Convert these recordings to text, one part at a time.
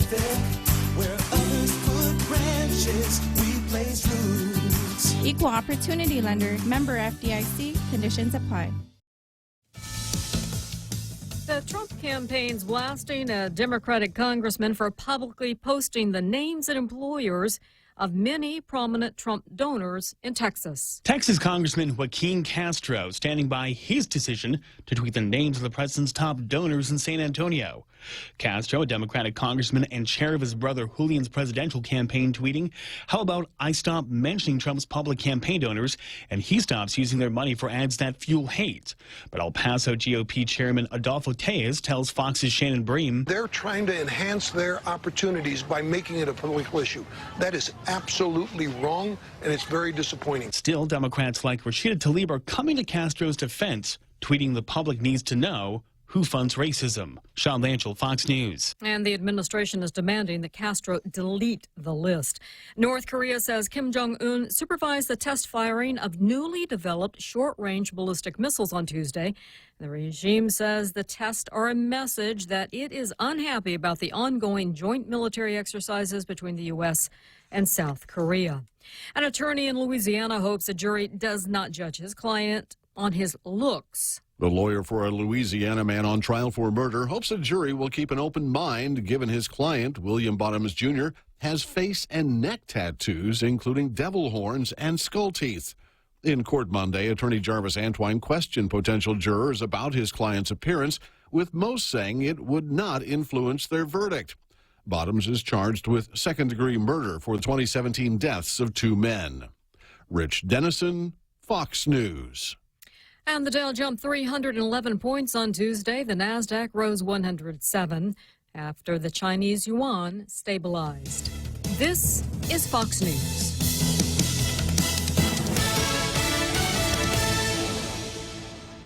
there. Where others put branches, we place roots. Equal Opportunity Lender, member FDIC, conditions apply. The Trump campaign's blasting a Democratic congressman for publicly posting the names and employers of many prominent Trump donors in Texas. Texas Congressman Joaquin Castro standing by his decision to tweet the names of the president's top donors in San Antonio. Castro, a Democratic congressman and chair of his brother Julian's presidential campaign, tweeting, "How about I stop mentioning Trump's public campaign donors and he stops using their money for ads that fuel hate?" But El Paso GOP Chairman Adolfo Tejas tells Fox's Shannon Bream, "They're trying to enhance their opportunities by making it a political issue. That is absolutely wrong, and it's very disappointing." Still, Democrats like Rashida Tlaib are coming to Castro's defense, tweeting the public needs to know who funds racism. Sean Lanchel, Fox News. And the administration is demanding that Castro delete the list. North Korea says Kim Jong-un supervised the test firing of newly developed short-range ballistic missiles on Tuesday. The regime says the tests are a message that it is unhappy about the ongoing joint military exercises between the U.S. and South Korea. An attorney in Louisiana hopes a jury does not judge his client on his looks. The lawyer for a Louisiana man on trial for murder hopes a jury will keep an open mind given his client, William Bottoms Jr., has face and neck tattoos, including devil horns and skull teeth. In court Monday, attorney Jarvis Antwine questioned potential jurors about his client's appearance, with most saying it would not influence their verdict. Bottoms is charged with second-degree murder for the 2017 deaths of two men. Rich Dennison, Fox News. And the Dow jumped 311 points on Tuesday. The Nasdaq rose 107 after the Chinese yuan stabilized. This is Fox News.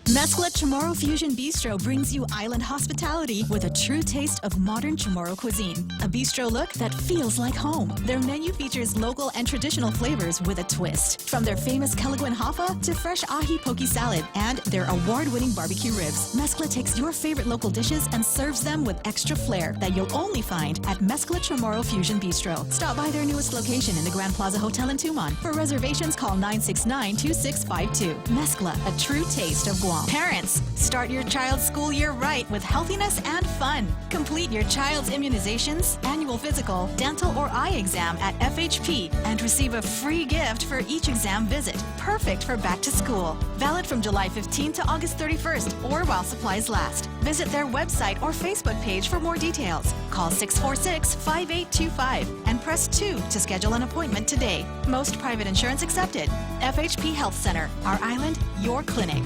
Mescla Chamorro Fusion Bistro brings you island hospitality with a true taste of modern Chamorro cuisine. A bistro look that feels like home. Their menu features local and traditional flavors with a twist. From their famous Kelaguen Hafa to fresh ahi poke salad and their award-winning barbecue ribs. Mescla takes your favorite local dishes and serves them with extra flair that you'll only find at Mescla Chamorro Fusion Bistro. Stop by their newest location in the Grand Plaza Hotel in Tumon. For reservations, call 969-2652. Mescla, a true taste of Guam. Parents, start your child's school year right with healthiness and fun. Complete your child's immunizations, annual physical, dental, or eye exam at FHP and receive a free gift for each exam visit. Perfect for back to school. Valid from July 15 to August 31st or while supplies last. Visit their website or Facebook page for more details. Call 646-5825 and press 2 to schedule an appointment today. Most private insurance accepted. FHP Health Center, our island, your clinic.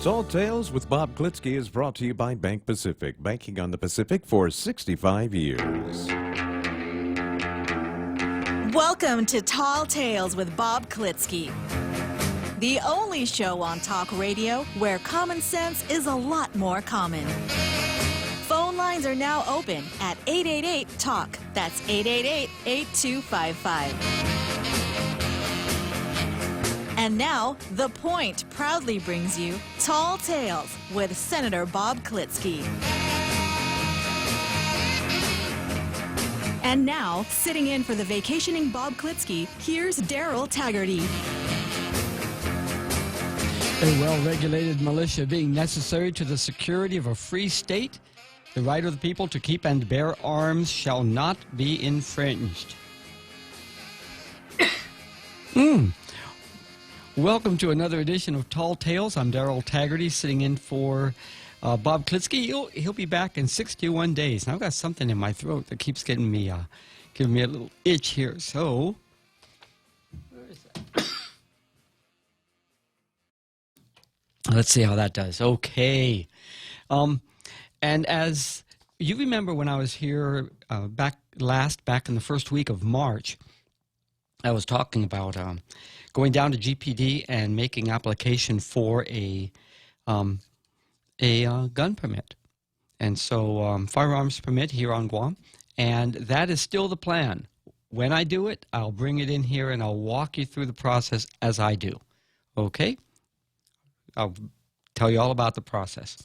Tall Tales with Bob Klitzkie is brought to you by Bank Pacific, banking on the Pacific for 65 years. Welcome to Tall Tales with Bob Klitzkie, the only show on talk radio where common sense is a lot more common. Phone lines are now open at 888-TALK. That's 888-8255. And now, The Point proudly brings you Tall Tales with Senator Bob Klitzkie. And now, sitting in for the vacationing Bob Klitzkie, here's Daryl Taggarty. A well-regulated militia being necessary to the security of a free state, the right of the people to keep and bear arms shall not be infringed. Welcome to another edition of Tall Tales. I'm Daryl Taggarty, sitting in for Bob Klitzkie. He'll be back in 61 days. And I've got something in my throat that keeps giving me a little itch here. So, where is that? Let's see how that does. Okay. And as you remember, when I was here back in the first week of March, I was talking about going down to GPD and making application for a gun permit, and so firearms permit here on Guam, and that is still the plan. When I do it, I'll bring it in here and I'll walk you through the process as I do. Okay? I'll tell you all about the process.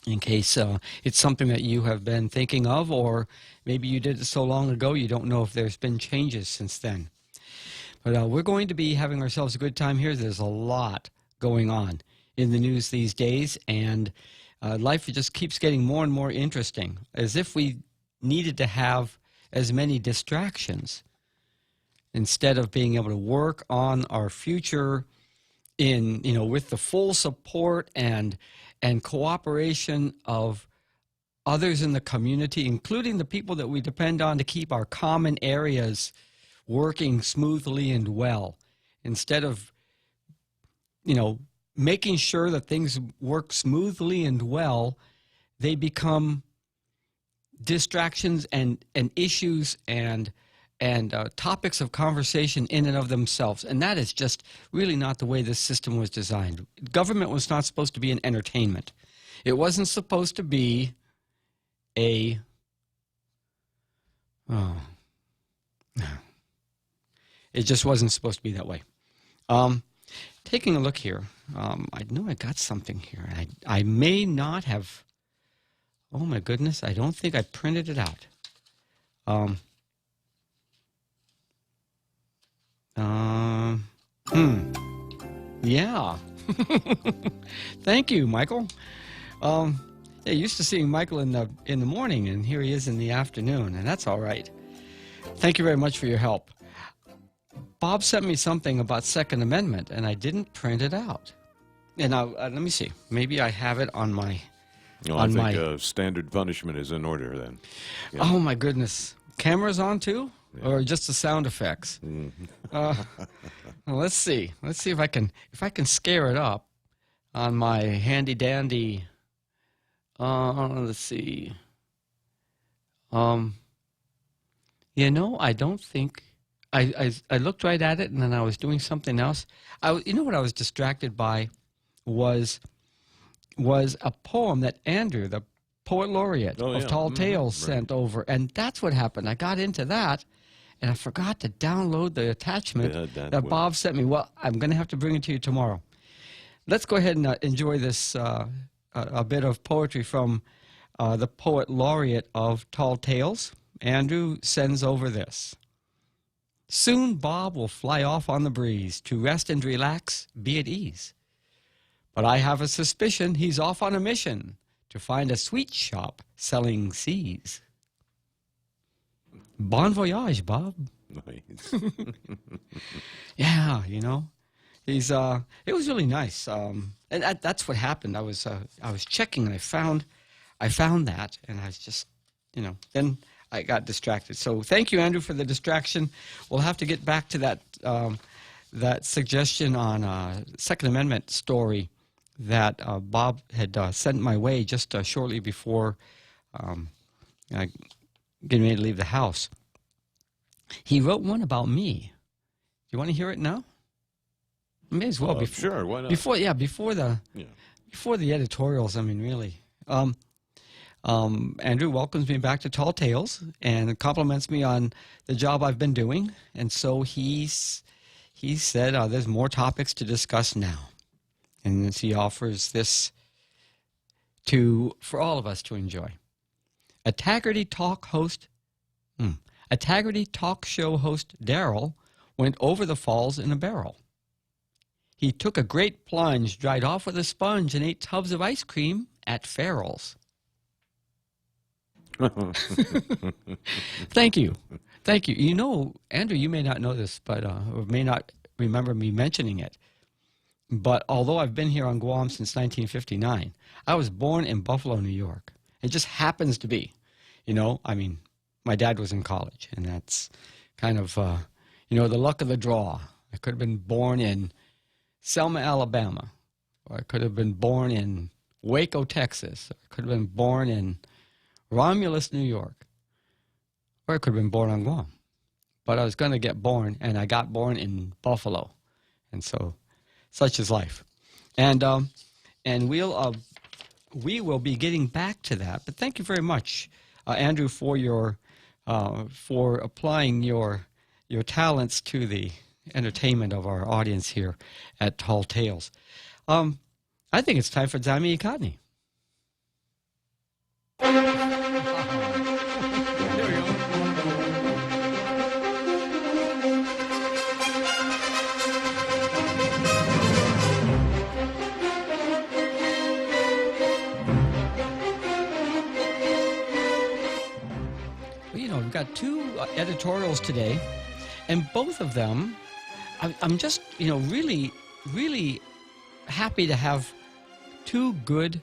in case it's something that you have been thinking of, or maybe you did it so long ago you don't know if there's been changes since then. But we're going to be having ourselves a good time here. There's a lot going on in the news these days, and life just keeps getting more and more interesting, as if we needed to have as many distractions instead of being able to work on our future in, with the full support and cooperation of others in the community, including the people that we depend on to keep our common areas working smoothly and well. Instead of, making sure that things work smoothly and well, they become distractions and issues and topics of conversation in and of themselves. And that is just really not the way this system was designed. Government was not supposed to be an entertainment. It wasn't supposed to be it just wasn't supposed to be that way. Taking a look here, I know I got something here. I may not have, oh my goodness, I don't think I printed it out. Yeah. Thank you, Michael. Yeah, used to seeing Michael in the morning, and here he is in the afternoon, and that's all right. Thank you very much for your help. Bob sent me something about Second Amendment, and I didn't print it out. And let me see. Maybe I have it on my... I think standard punishment is in order then. Yeah. Oh, my goodness. Cameras on, too? Yeah. Or just the sound effects? Well, let's see. Let's see if I can scare it up on my handy-dandy... let's see. I don't think... I looked right at it, and then I was doing something else. What I was distracted by was a poem that Andrew, the poet laureate of Tall Tales, sent over. And that's what happened. I got into that, and I forgot to download the attachment that Bob sent me. Well, I'm going to have to bring it to you tomorrow. Let's go ahead and enjoy this, a bit of poetry from the poet laureate of Tall Tales. Andrew sends over this. Soon Bob will fly off on the breeze to rest and relax, be at ease. But I have a suspicion he's off on a mission to find a sweet shop selling seas. Bon voyage, Bob. Nice. Yeah, he's it was really nice. And that's what happened. I was checking, and I found that, and I was just, then I got distracted. So thank you, Andrew, for the distraction. We'll have to get back to that suggestion on Second Amendment story that Bob had sent my way just shortly before getting ready to leave the house. He wrote one about me. You want to hear it now? May as well. Sure, why not? Before the editorials. I mean, really. Andrew welcomes me back to Tall Tales and compliments me on the job I've been doing. And so he said there's more topics to discuss now. And he offers this for all of us to enjoy. A Taggarty talk show host Daryl went over the falls in a barrel. He took a great plunge, dried off with a sponge, and ate tubs of ice cream at Farrell's. Thank you. Andrew, you may not know this, but or may not remember me mentioning it. But although I've been here on Guam since 1959, I was born in Buffalo, New York. It just happens to be, my dad was in college, and that's kind of, the luck of the draw. I could have been born in Selma, Alabama, or I could have been born in Waco, Texas, or I could have been born in Romulus, New York, or I could have been born on Guam. But I was going to get born, and I got born in Buffalo. And so, such is life. And we will be getting back to that. But thank you very much, Andrew, for applying your talents to the entertainment of our audience here at Tall Tales. I think it's time for Zami Ikatni. we've got two editorials today, and both of them, I'm just, really, really happy to have two good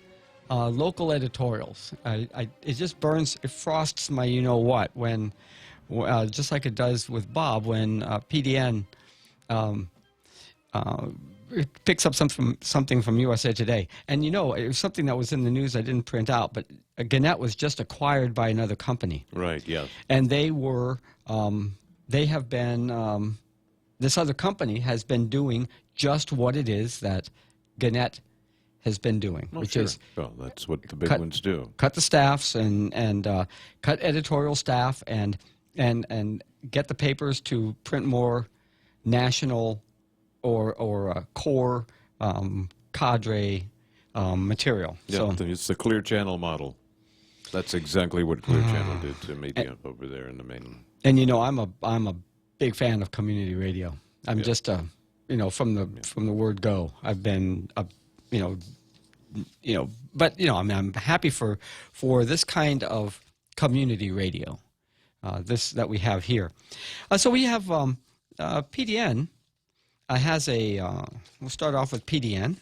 local editorials. It just it frosts my you-know-what when, just like it does with Bob, when PDN it picks up something from USA Today. And it was something that was in the news I didn't print out, but Gannett was just acquired by another company. Right, yeah. And they have been, this other company has been doing just what it is that Gannett has been doing, which is... Well, that's what the big ones do. Cut the staffs and cut editorial staff and get the papers to print more national or core cadre material. Yeah, so it's the Clear Channel model. That's exactly what Clear Channel did to media over there in the main. And I'm a big fan of community radio. I'm just from the word go. I've been but I'm happy for this kind of community radio, this that we have here. So we have PDN. Has we'll start off with PDN,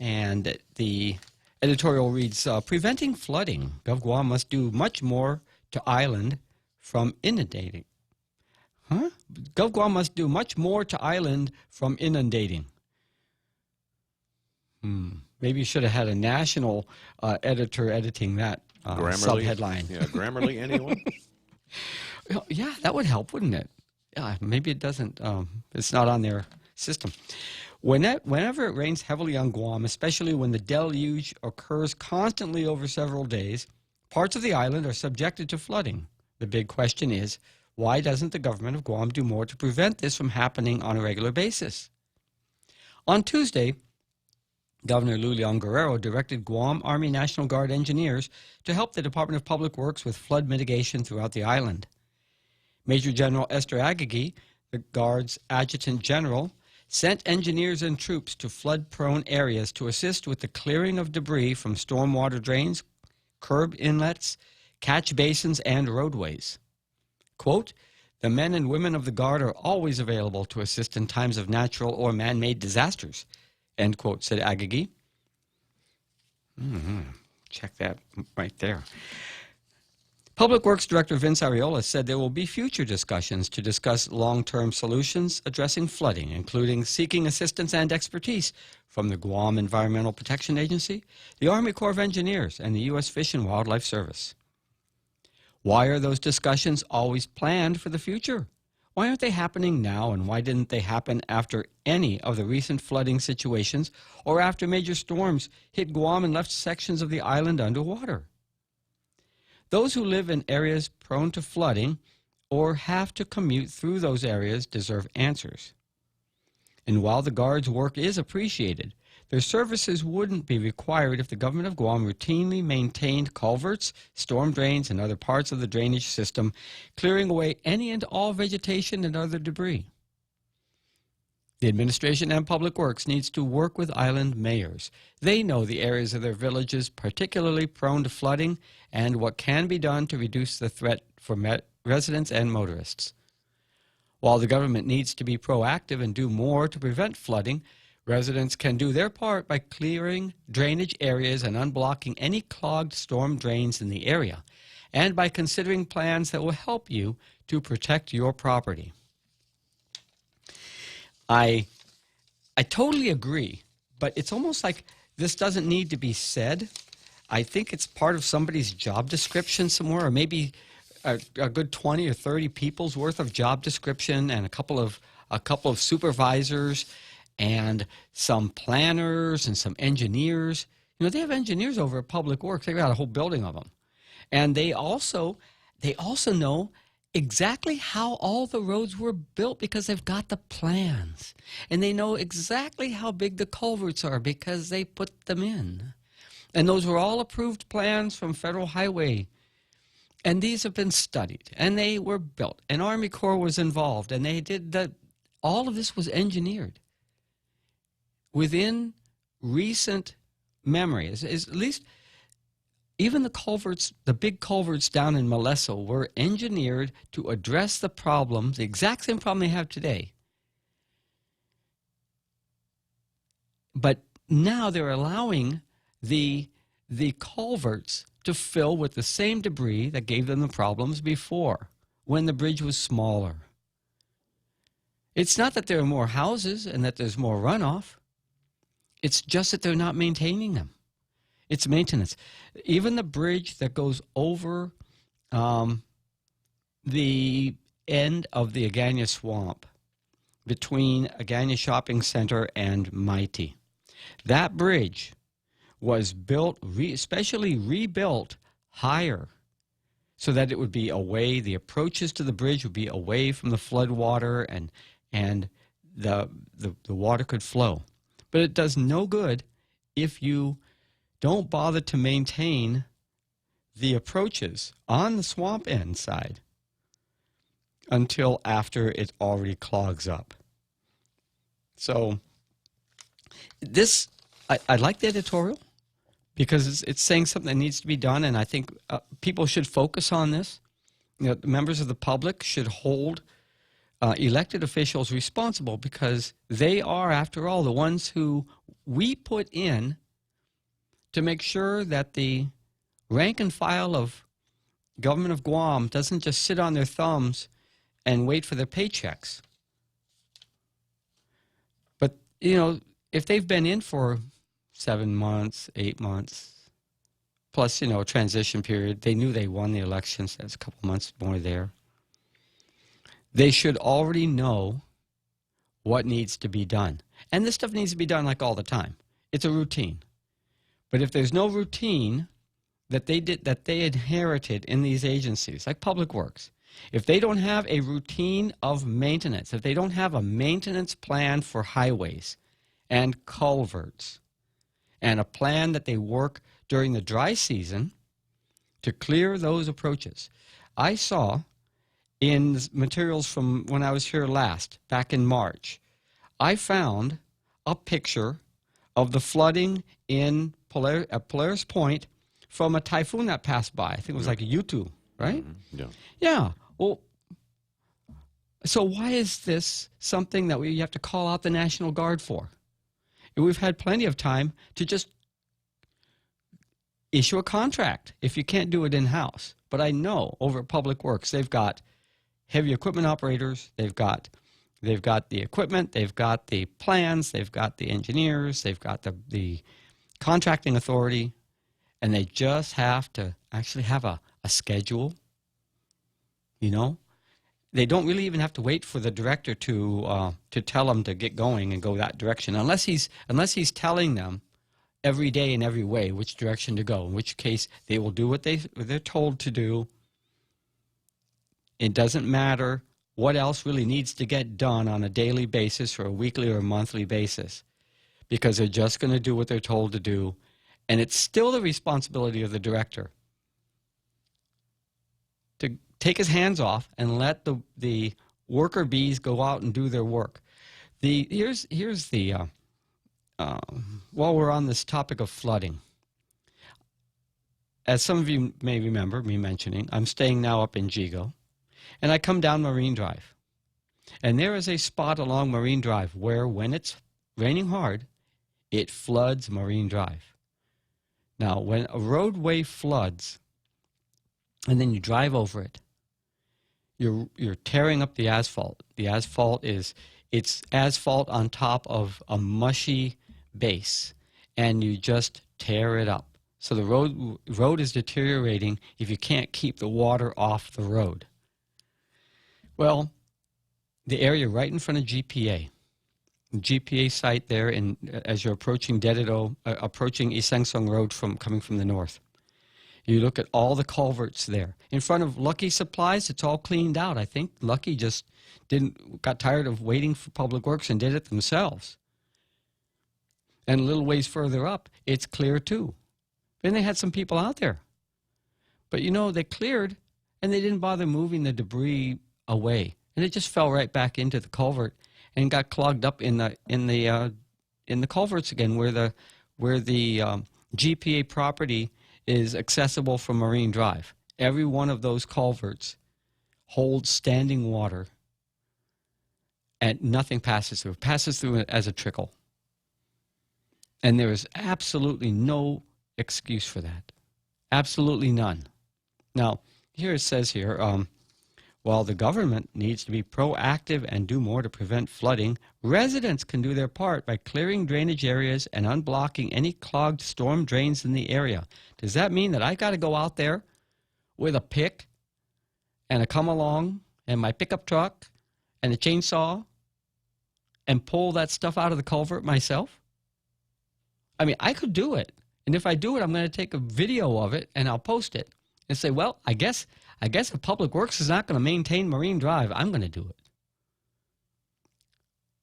and the editorial reads, preventing flooding. Gov Guam must do much more to island from inundating. Huh? Gov Guam must do much more to island from inundating. Maybe you should have had a national editor editing that sub-headline. Yeah, Grammarly, anyone? Yeah, that would help, wouldn't it? Yeah, maybe it doesn't. It's not on their system. Whenever it rains heavily on Guam, especially when the deluge occurs constantly over several days, parts of the island are subjected to flooding. The big question is, why doesn't the government of Guam do more to prevent this from happening on a regular basis? On Tuesday, Governor Luliang Guerrero directed Guam Army National Guard engineers to help the Department of Public Works with flood mitigation throughout the island. Major General Esther Agagi, the Guard's Adjutant General, sent engineers and troops to flood-prone areas to assist with the clearing of debris from stormwater drains, curb inlets, catch basins, and roadways. Quote, the men and women of the Guard are always available to assist in times of natural or man-made disasters, end quote, said Agagi. Check that right there. Public Works Director Vince Ariola said there will be future discussions to discuss long-term solutions addressing flooding, including seeking assistance and expertise from the Guam Environmental Protection Agency, the Army Corps of Engineers, and the U.S. Fish and Wildlife Service. Why are those discussions always planned for the future? Why aren't they happening now, and why didn't they happen after any of the recent flooding situations or after major storms hit Guam and left sections of the island underwater? Those who live in areas prone to flooding or have to commute through those areas deserve answers. And while the Guard's work is appreciated, their services wouldn't be required if the government of Guam routinely maintained culverts, storm drains, and other parts of the drainage system, clearing away any and all vegetation and other debris. The administration and Public Works needs to work with island mayors. They know the areas of their villages particularly prone to flooding and what can be done to reduce the threat for residents and motorists. While the government needs to be proactive and do more to prevent flooding, residents can do their part by clearing drainage areas and unblocking any clogged storm drains in the area, and by considering plans that will help you to protect your property. I totally agree, but it's almost like this doesn't need to be said. I think it's part of somebody's job description somewhere, or maybe a good 20 or 30 people's worth of job description, and a couple of supervisors, and some planners and some engineers. They have engineers over at Public Works. They've got a whole building of them, and they also know exactly how all the roads were built because they've got the plans. And they know exactly how big the culverts are because they put them in. And those were all approved plans from Federal Highway. And these have been studied, and they were built. And Army Corps was involved, and they did that. All of this was engineered. Within recent memory, is at least even the culverts, the big culverts down in Molesso, were engineered to address the problem, the exact same problem they have today. But now they're allowing the culverts to fill with the same debris that gave them the problems before, when the bridge was smaller. It's not that there are more houses and that there's more runoff. It's just that they're not maintaining them. It's maintenance. Even the bridge that goes over the end of the Agania Swamp between Agania Shopping Center and Mighty, that bridge was built, especially rebuilt higher so that it would be away, the approaches to the bridge would be away from the flood water and the water could flow. But it does no good if you don't bother to maintain the approaches on the swamp end side until after it already clogs up. So this, I like the editorial because it's saying something that needs to be done, and I think people should focus on this. You know, members of the public should hold elected officials responsible because they are, after all, the ones who we put in to make sure that the rank and file of government of Guam doesn't just sit on their thumbs and wait for their paychecks. But, you know, if they've been in for 7 months, 8 months, plus, you know, a transition period, they knew they won the elections, so there's a couple months more there. They should already know what needs to be done. And this stuff needs to be done like all the time. It's a routine. But if there's no routine that they inherited in these agencies, like Public Works, if they don't have a routine of maintenance, if they don't have a maintenance plan for highways and culverts, and a plan that they work during the dry season to clear those approaches. I saw in materials from when I was here last, back in March, I found a picture of the flooding in Polaris Point from a typhoon that passed by. I think it was like a U2, right? Mm-hmm. Yeah. Yeah. Well, so why is this something that we have to call out the National Guard for? We've had plenty of time to just issue a contract if you can't do it in-house. But I know over at Public Works, they've got heavy equipment operators, they've got the equipment, they've got the plans, they've got the engineers, they've got the contracting authority, and they just have to actually have a schedule, you know? They don't really even have to wait for the director to tell them to get going and go that direction, unless he's telling them every day in every way which direction to go, in which case they will do what they're told to do. It doesn't matter what else really needs to get done on a daily basis or a weekly or a monthly basis, because they're just going to do what they're told to do, and it's still the responsibility of the director to take his hands off and let the worker bees go out and do their work. Here's the while we're on this topic of flooding, as some of you may remember me mentioning, I'm staying now up in Jigo, and I come down Marine Drive, and there is a spot along Marine Drive where, when it's raining hard, it floods Marine Drive. Now, when a roadway floods, and then you drive over it, you're tearing up the asphalt. The asphalt it's asphalt on top of a mushy base, and you just tear it up. So the road is deteriorating if you can't keep the water off the road. Well, the area right in front of GPA site there, as you're approaching Dedido, approaching Isengsong Road coming from the north. You look at all the culverts there. In front of Lucky Supplies, it's all cleaned out. I think Lucky just got tired of waiting for Public Works and did it themselves. And a little ways further up, it's clear too. And they had some people out there. But you know, they cleared and they didn't bother moving the debris away. And it just fell right back into the culvert and got clogged up in the culverts again, where the GPA property is accessible from Marine Drive. Every one of those culverts holds standing water, and nothing passes through. It passes through as a trickle. And there is absolutely no excuse for that. Absolutely none. Now, here it says here, while the government needs to be proactive and do more to prevent flooding, residents can do their part by clearing drainage areas and unblocking any clogged storm drains in the area. Does that mean that I got to go out there with a pick and a come along and my pickup truck and a chainsaw and pull that stuff out of the culvert myself? I mean, I could do it. And if I do it, I'm going to take a video of it and I'll post it and say, well, I guess if Public Works is not going to maintain Marine Drive, I'm going to do it.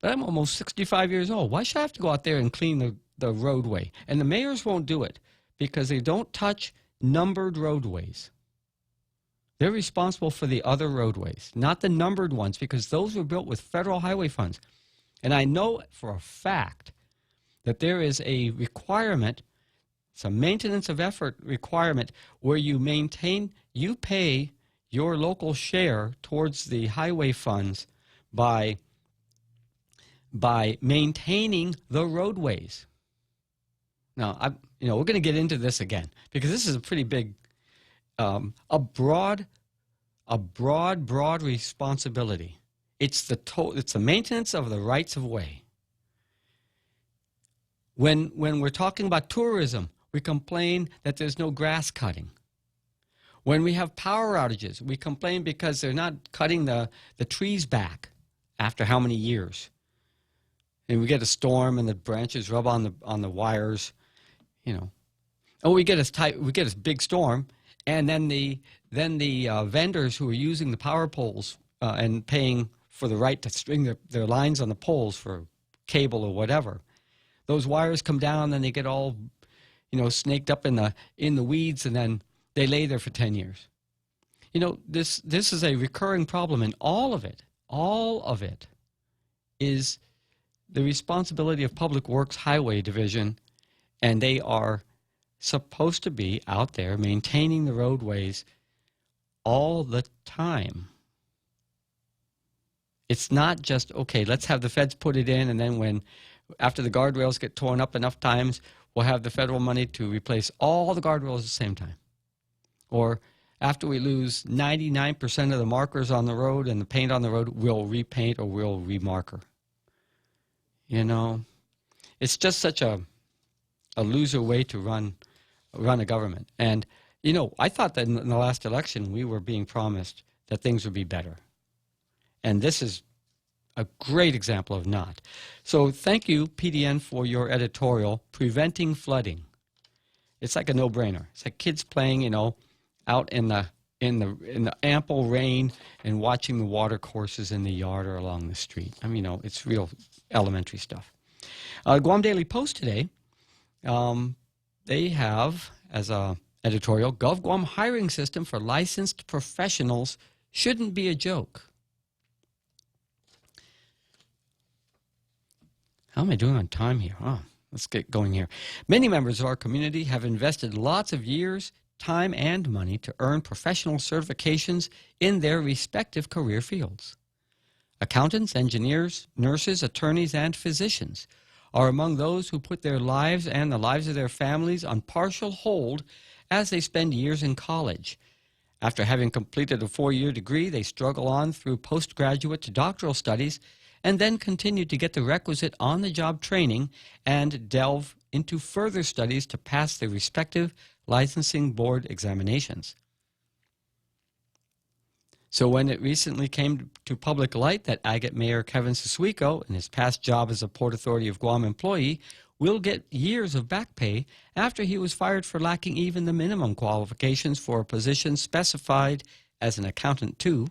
But I'm almost 65 years old. Why should I have to go out there and clean the roadway? And the mayors won't do it because they don't touch numbered roadways. They're responsible for the other roadways, not the numbered ones, because those were built with federal highway funds. And I know for a fact that there is a requirement, it's a maintenance of effort requirement, where you pay your local share towards the highway funds by maintaining the roadways. Now, we're going to get into this again because this is a pretty big, a broad responsibility. It's the maintenance of the rights of way. When we're talking about tourism, we complain that there's no grass cutting. When we have power outages, we complain because they're not cutting the trees back after how many years. And we get a storm and the branches rub on the wires, Oh, we get a big storm, and then the vendors who are using the power poles and paying for the right to string their lines on the poles for cable or whatever, those wires come down and they get all snaked up in the weeds, and then they lay there for 10 years. This is a recurring problem, and all of it is the responsibility of Public Works Highway Division, and they are supposed to be out there maintaining the roadways all the time. It's not just, okay, let's have the feds put it in, and then after the guardrails get torn up enough times, we'll have the federal money to replace all the guardrails at the same time. Or after we lose 99% of the markers on the road and the paint on the road, we'll repaint or we'll remarker. It's just such a loser way to run a government. And, I thought that in the last election we were being promised that things would be better. And this is a great example of not. So thank you, PDN, for your editorial, Preventing Flooding. It's like a no-brainer. It's like kids playing, out in the ample rain and watching the water courses in the yard or along the street. It's real elementary stuff. Guam Daily Post today, they have as a editorial, GovGuam hiring system for licensed professionals shouldn't be a joke. How am I doing on time here? Let's get going here. Many members of our community have invested lots of years, time, and money to earn professional certifications in their respective career fields. Accountants, engineers, nurses, attorneys, and physicians are among those who put their lives and the lives of their families on partial hold as they spend years in college. After having completed a 4-year degree, they struggle on through postgraduate to doctoral studies and then continue to get the requisite on-the-job training and delve into further studies to pass their respective licensing board examinations. So when it recently came to public light that Agate Mayor Kevin Susuiko, in his past job as a Port Authority of Guam employee, will get years of back pay after he was fired for lacking even the minimum qualifications for a position specified as an accountant too,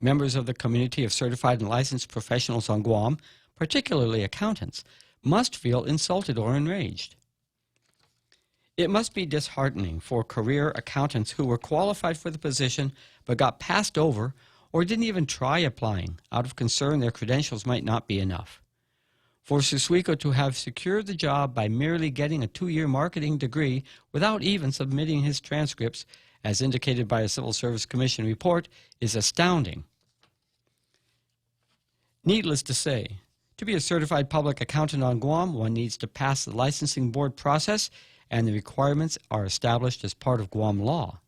members of the community of certified and licensed professionals on Guam, particularly accountants, must feel insulted or enraged. It must be disheartening for career accountants who were qualified for the position but got passed over or didn't even try applying out of concern their credentials might not be enough. For Suswiko to have secured the job by merely getting a 2-year marketing degree without even submitting his transcripts, as indicated by a Civil Service Commission report, is astounding. Needless to say, to be a certified public accountant on Guam, one needs to pass the licensing board process, and the requirements are established as part of Guam law.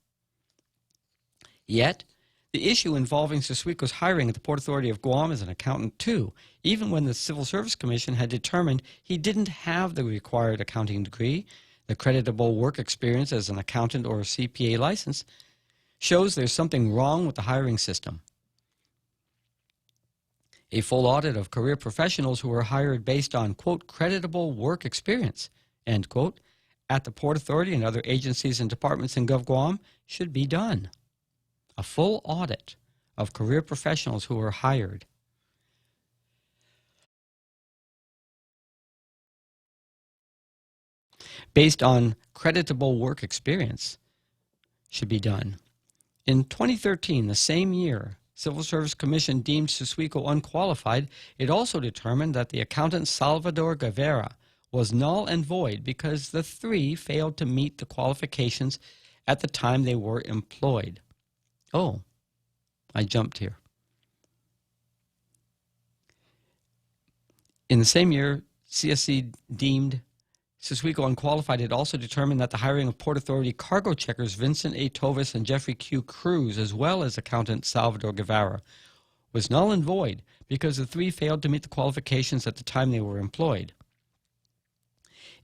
Yet, the issue involving Suswiko's hiring at the Port Authority of Guam as an accountant too, even when the Civil Service Commission had determined he didn't have the required accounting degree, the creditable work experience as an accountant or a CPA license, shows there's something wrong with the hiring system. A full audit of career professionals who were hired based on, quote, creditable work experience, end quote, at the Port Authority and other agencies and departments in GovGuam should be done. A full audit of career professionals who were hired based on creditable work experience should be done. In 2013, the same year, Civil Service Commission deemed Suswiko unqualified. It also determined that the accountant Salvador Guevara was null and void because the three failed to meet the qualifications at the time they were employed. Oh, I jumped here. In the same year, CSC deemed Suswiko unqualified. It also determined that the hiring of Port Authority cargo checkers Vincent A. Tovis and Jeffrey Q. Cruz, as well as accountant Salvador Guevara, was null and void because the three failed to meet the qualifications at the time they were employed.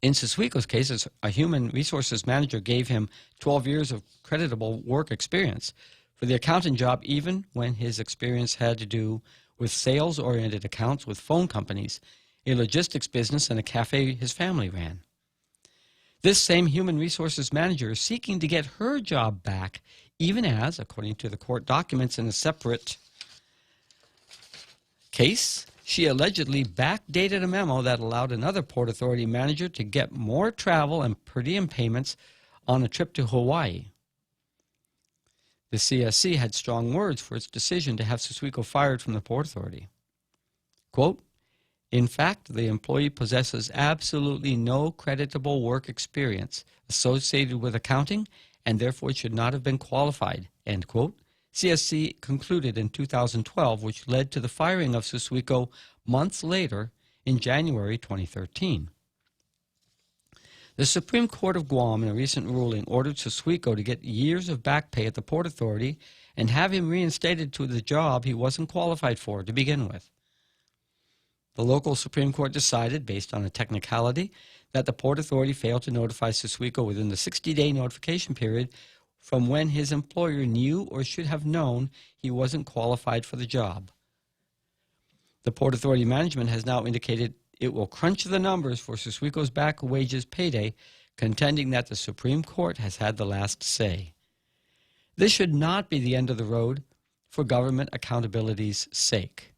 In Suswiko's case, a human resources manager gave him 12 years of creditable work experience for the accountant job, even when his experience had to do with sales-oriented accounts with phone companies, a logistics business, and a cafe his family ran. This same human resources manager is seeking to get her job back, even as, according to the court documents in a separate case, she allegedly backdated a memo that allowed another Port Authority manager to get more travel and per diem payments on a trip to Hawaii. The CSC had strong words for its decision to have Suswiko fired from the Port Authority. Quote, in fact, the employee possesses absolutely no creditable work experience associated with accounting and therefore should not have been qualified, end quote. CSC concluded in 2012, which led to the firing of Suswiko months later in January 2013. The Supreme Court of Guam, in a recent ruling, ordered Suswiko to get years of back pay at the Port Authority and have him reinstated to the job he wasn't qualified for to begin with. The local Supreme Court decided, based on a technicality, that the Port Authority failed to notify Suswiko within the 60-day notification period from when his employer knew or should have known he wasn't qualified for the job. The Port Authority management has now indicated it will crunch the numbers for Suswiko's back wages payday, contending that the Supreme Court has had the last say. This should not be the end of the road for government accountability's sake.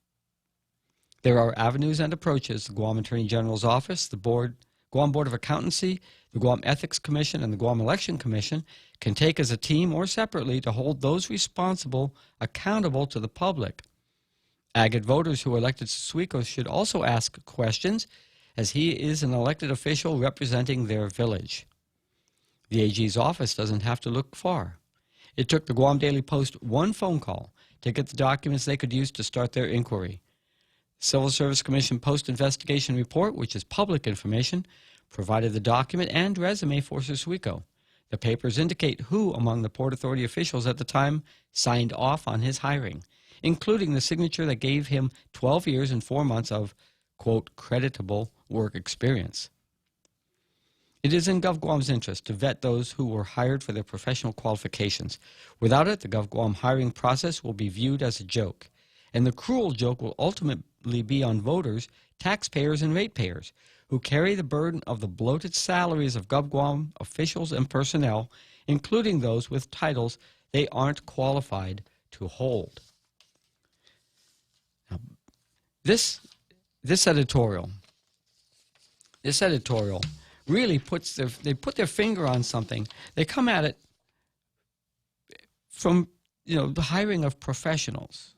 There are avenues and approaches the Guam Attorney General's Office, the Guam Board of Accountancy, the Guam Ethics Commission, and the Guam Election Commission can take as a team or separately to hold those responsible accountable to the public. Agate voters who elected Suswiko should also ask questions, as he is an elected official representing their village. The AG's office doesn't have to look far. It took the Guam Daily Post one phone call to get the documents they could use to start their inquiry. Civil Service Commission post-investigation report, which is public information, provided the document and resume for Suswiko. The papers indicate who among the Port Authority officials at the time signed off on his hiring, including the signature that gave him 12 years and 4 months of, quote, creditable work experience. It is in GovGuam's interest to vet those who were hired for their professional qualifications. Without it, the GovGuam hiring process will be viewed as a joke, and the cruel joke will ultimately be on voters, taxpayers, and ratepayers who carry the burden of the bloated salaries of GovGuam officials and personnel, including those with titles they aren't qualified to hold. Now, this editorial really they put their finger on something. They come at it from, the hiring of professionals.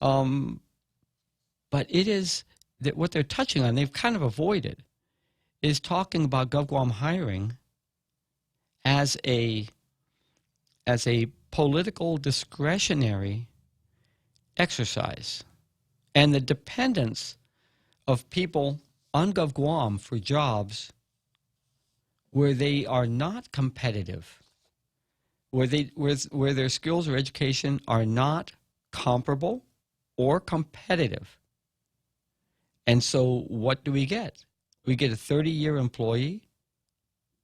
But it is what they're touching on, they've kind of avoided, is talking about GovGuam hiring as a political discretionary exercise, and the dependence of people on GovGuam for jobs where they are not competitive, where their skills or education are not comparable or competitive. And so what do we get? We get a 30-year employee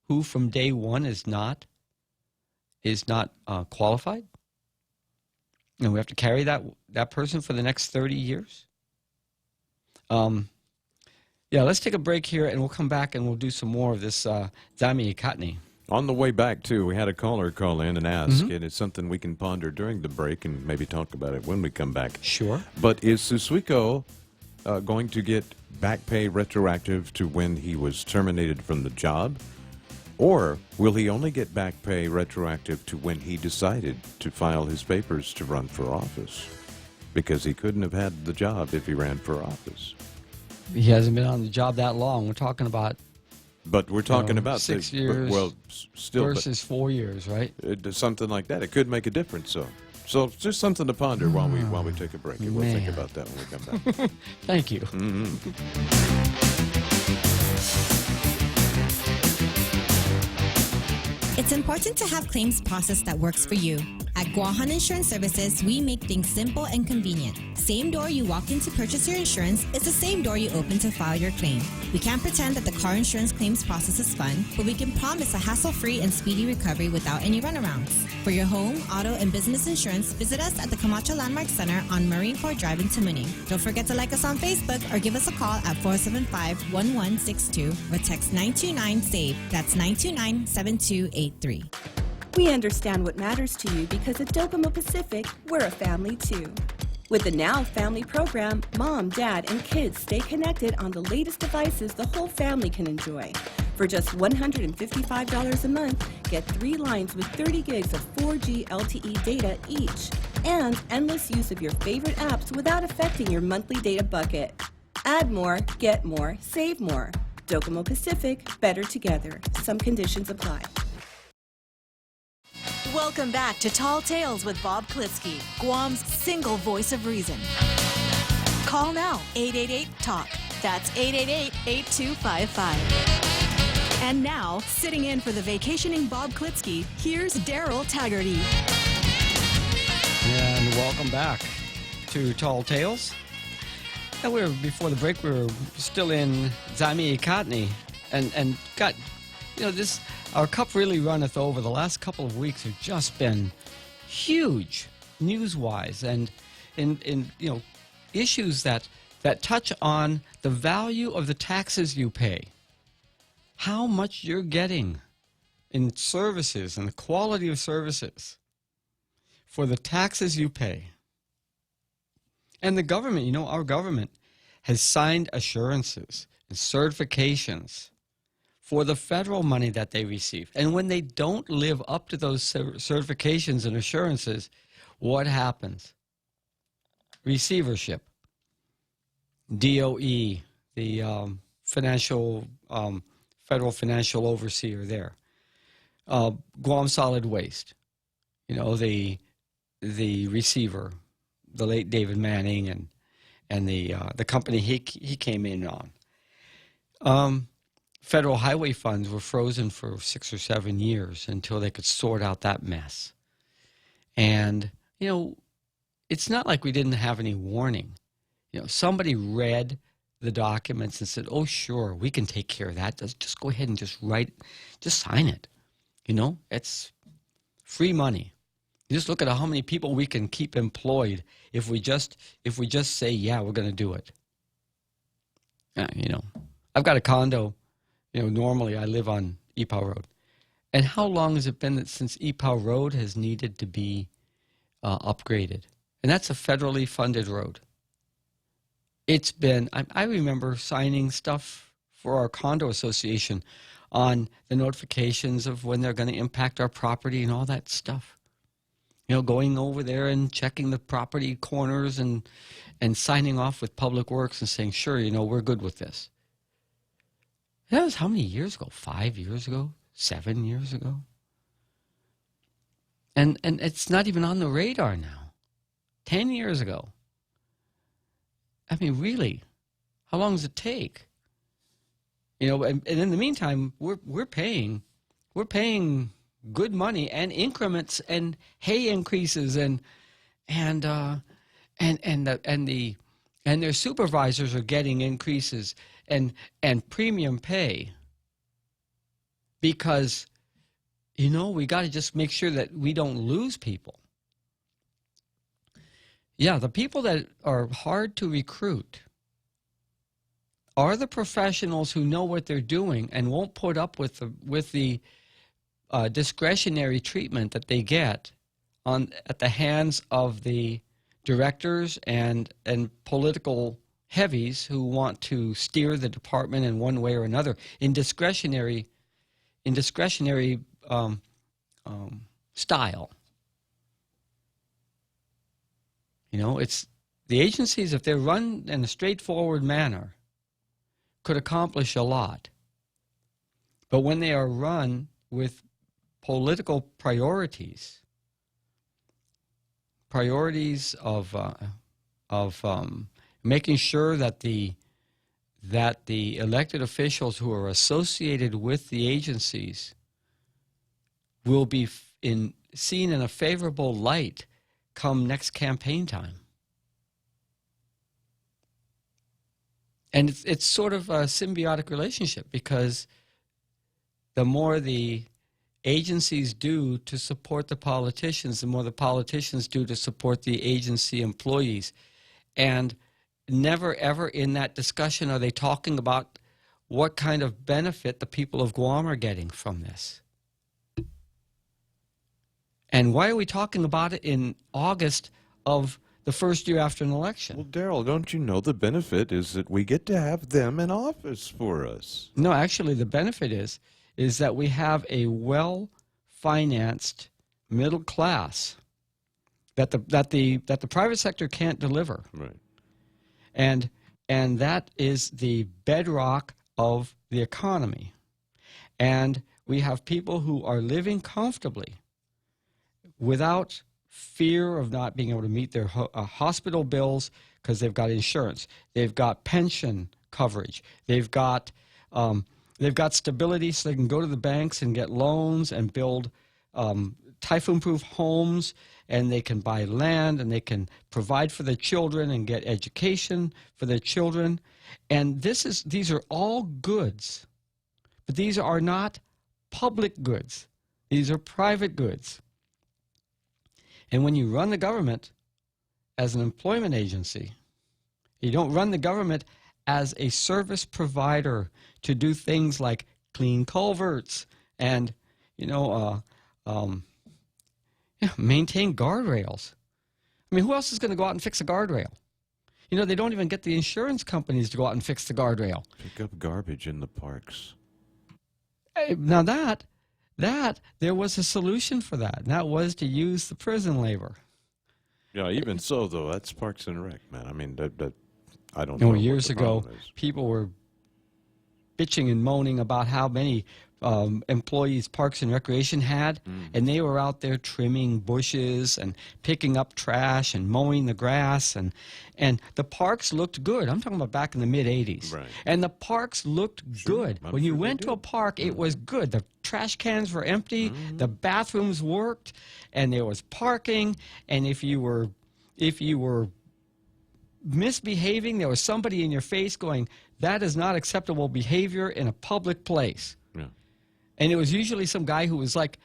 who from day one is not qualified, and we have to carry that person for the next 30 years. Yeah, let's take a break here, and we'll come back and we'll do some more of this Zami Ikatni. On the way back, too, we had a caller call in and ask, and it's something we can ponder during the break and maybe talk about it when we come back. Sure. But is Suswiko going to get back pay retroactive to when he was terminated from the job? Or will he only get back pay retroactive to when he decided to file his papers to run for office? Because he couldn't have had the job if he ran for office. He hasn't been on the job that long. We're talking about... But we're talking about 6 years still, versus 4 years, right? Something like that. It could make a difference, So it's just something to ponder while we take a break. And we'll think about that when we come back. Thank you. It's important to have claims process that works for you. At Guahan Insurance Services, we make things simple and convenient. Same door you walk in to purchase your insurance is the same door you open to file your claim. We can't pretend that the car insurance claims process is fun, but we can promise a hassle-free and speedy recovery without any runarounds. For your home, auto, and business insurance, visit us at the Camacho Landmark Center on Marine Corps Drive in Tamuning. Don't forget to like us on Facebook or give us a call at 475-1162 or text 929-SAVE. That's 929-7283. We understand what matters to you because at Docomo Pacific, we're a family too. With the Now Family program, mom, dad, and kids stay connected on the latest devices the whole family can enjoy. For just $155 a month, get 3 lines with 30 gigs of 4G LTE data each, and endless use of your favorite apps without affecting your monthly data bucket. Add more, get more, save more. Docomo Pacific, better together. Some conditions apply. Welcome back to Tall Tales with Bob Klitzkie, Guam's single voice of reason. Call now, 888-TALK. That's 888-8255. And now, sitting in for the vacationing Bob Klitzkie, here's Daryl Taggarty. And welcome back to Tall Tales. And before the break, we were still in Zami Ikatni, and got, this. Our cup really runneth over. The last couple of weeks have just been huge, news-wise, and in issues that touch on the value of the taxes you pay, how much you're getting in services and the quality of services for the taxes you pay. And the government, our government has signed assurances and certifications for the federal money that they receive. And when they don't live up to those certifications and assurances, what happens? Receivership. DOE, the federal financial overseer there. Guam Solid Waste, the receiver, the late David Manning, and the company he came in on. Federal highway funds were frozen for 6 or 7 years until they could sort out that mess. And, it's not like we didn't have any warning. Somebody read the documents and said, oh, sure, we can take care of that. Just go ahead and just sign it. It's free money. You just look at how many people we can keep employed if we just say, yeah, we're going to do it. I've got a condo. Normally I live on Ipoh Road. And how long has it been since Ipoh Road has needed to be upgraded? And that's a federally funded road. It's been, I remember signing stuff for our condo association on the notifications of when they're going to impact our property and all that stuff. going over there and checking the property corners and signing off with Public Works and saying, sure, we're good with this. That was how many years ago? 5 years ago? 7 years ago? And it's not even on the radar now. 10 years ago. I mean, really, how long does it take? And in the meantime, we're paying good money and increments and hay increases and their supervisors are getting increases and premium pay because we got to just make sure that we don't lose people. Yeah, the people that are hard to recruit are the professionals who know what they're doing and won't put up with the discretionary treatment that they get at the hands of the directors and political heavies who want to steer the department in one way or another in discretionary style. It's the agencies, if they're run in a straightforward manner, could accomplish a lot. But when they are run with political priorities of making sure that the elected officials who are associated with the agencies will be seen in a favorable light come next campaign time. And it's sort of a symbiotic relationship because the more the agencies do to support the politicians, the more the politicians do to support the agency employees. And never, ever in that discussion are they talking about what kind of benefit the people of Guam are getting from this. And why are we talking about it in August of the first year after an election? Well, Daryl, don't you know the benefit is that we get to have them in office for us? No, actually, the benefit is that we have a well-financed middle class that the private sector can't deliver. Right. And that is the bedrock of the economy. And we have people who are living comfortably without fear of not being able to meet their hospital bills because they've got insurance, they've got pension coverage, they've got stability so they can go to the banks and get loans and build typhoon-proof homes, and they can buy land and they can provide for their children and get education for their children. And these are all goods, but these are not public goods. These are private goods. And when you run the government as an employment agency, you don't run the government as a service provider to do things like clean culverts and, maintain guardrails. I mean, who else is going to go out and fix a guardrail? They don't even get the insurance companies to go out and fix the guardrail. Pick up garbage in the parks. Now there was a solution for that, and that was to use the prison labor. Yeah, even so, though, that's Parks and Rec, man. I mean, that I don't know. Years ago, people were bitching and moaning about how many employees Parks and Recreation had, and they were out there trimming bushes and picking up trash and mowing the grass, and the parks looked good. I'm talking about back in the mid-'80s. Right. And the parks looked good. When you went to a park, it was good. The trash cans were empty, the bathrooms worked, and there was parking, and if you were misbehaving, there was somebody in your face going, that is not acceptable behavior in a public place. Yeah. And it was usually some guy who was like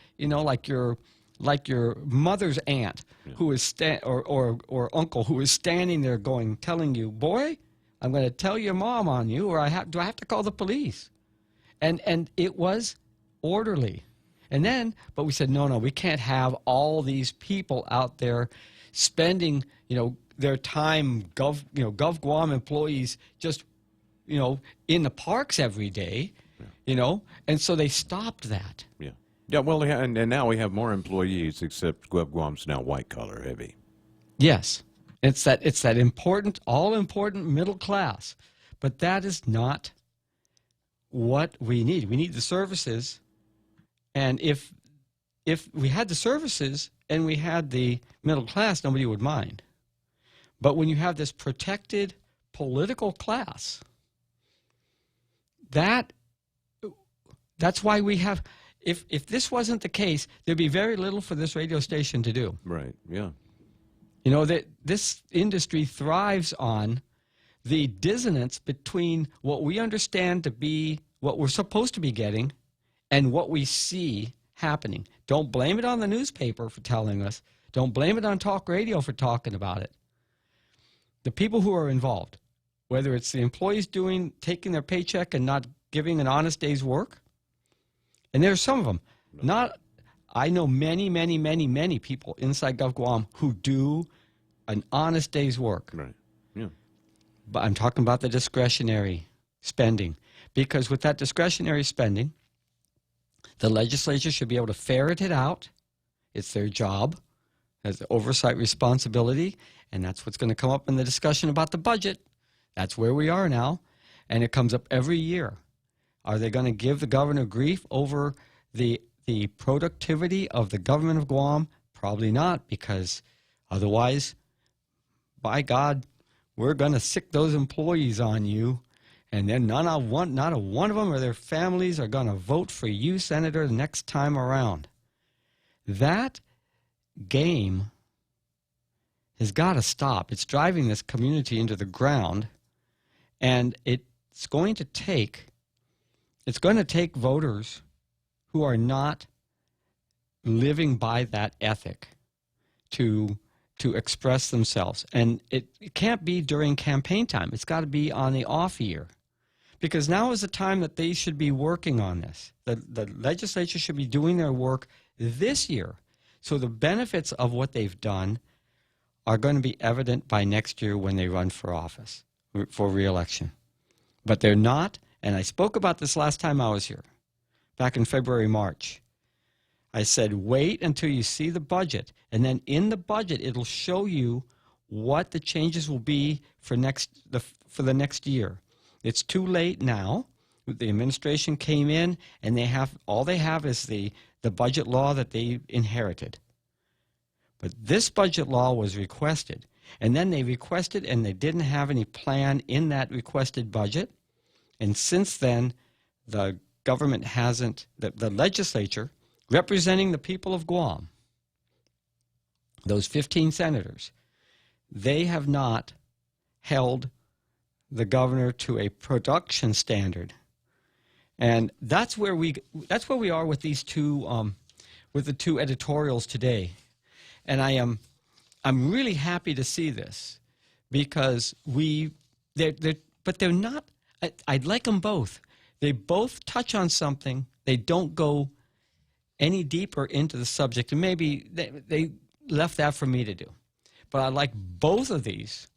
your mother's aunt, who was or uncle who was standing there telling you, boy, I'm going to tell your mom on you, or do I have to call the police? And it was orderly. And then, but we said, no, we can't have all these people out there spending, their time, Gov Guam employees just, in the parks every day, and so they stopped that. Yeah. Yeah, well, and now we have more employees, except Guam's now white-collar heavy. Yes. It's that important, all-important middle class. But that is not what we need. We need the services. And if we had the services and we had the middle class, nobody would mind. But when you have this protected political class, that's why we have, if this wasn't the case, there'd be very little for this radio station to do. Right, yeah. You know, that this industry thrives on the dissonance between what we understand to be what we're supposed to be getting and what we see happening. Don't blame it on the newspaper for telling us. Don't blame it on talk radio for talking about it. The people who are involved, whether it's the employees taking their paycheck and not giving an honest day's work, and there's some of them. I know many, many, many, many people inside Gov Guam who do an honest day's work. Right, yeah. But I'm talking about the discretionary spending. Because with that discretionary spending, the legislature should be able to ferret it out. It's their job as the oversight responsibility, and that's what's going to come up in the discussion about the budget. That's where we are now, and it comes up every year. Are they going to give the governor grief over the productivity of the government of Guam? Probably not, because otherwise, by God, we're going to sick those employees on you, and then not a one of them or their families are going to vote for you, Senator, the next time around. That game has got to stop. It's driving this community into the ground, and it's going to take voters who are not living by that ethic to express themselves. And it can't be during campaign time. It's got to be on the off year. Because now is the time that they should be working on this. The legislature should be doing their work this year. So the benefits of what they've done are going to be evident by next year when they run for office, for re-election. But they're not, and I spoke about this last time I was here, back in February, March. I said, wait until you see the budget, and then in the budget it'll show you what the changes will be for the next year. It's too late now. The administration came in, and all they have is the budget law that they inherited. But this budget law was requested, and then they requested, and they didn't have any plan in that requested budget. And since then, the government hasn't, the legislature, representing the people of Guam, those 15 senators, they have not held the governor to a production standard. And that's where we are with these two, with the two editorials today. And I'm really happy to see this, because but they're not. I'd like them both. They both touch on something. They don't go any deeper into the subject, and maybe they left that for me to do. But I like both of these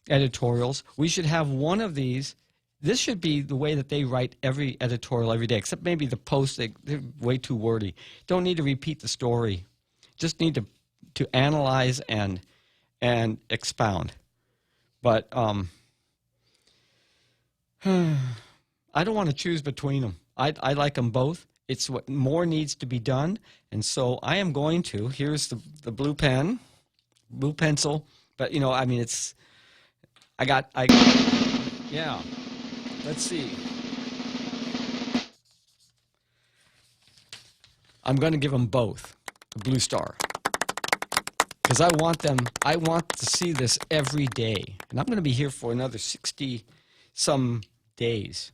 editorials. We should have one of these. This should be the way that they write every editorial every day, except maybe the posts, they're way too wordy. Don't need to repeat the story. Just need to analyze and expound. But I don't want to choose between them. I like them both. It's what more needs to be done. And so I am going to, here's the blue pen, blue pencil. But, you know, I mean, yeah. Let's see. I'm going to give them both a blue star, because I want to see this every day. And I'm going to be here for another 60-some days.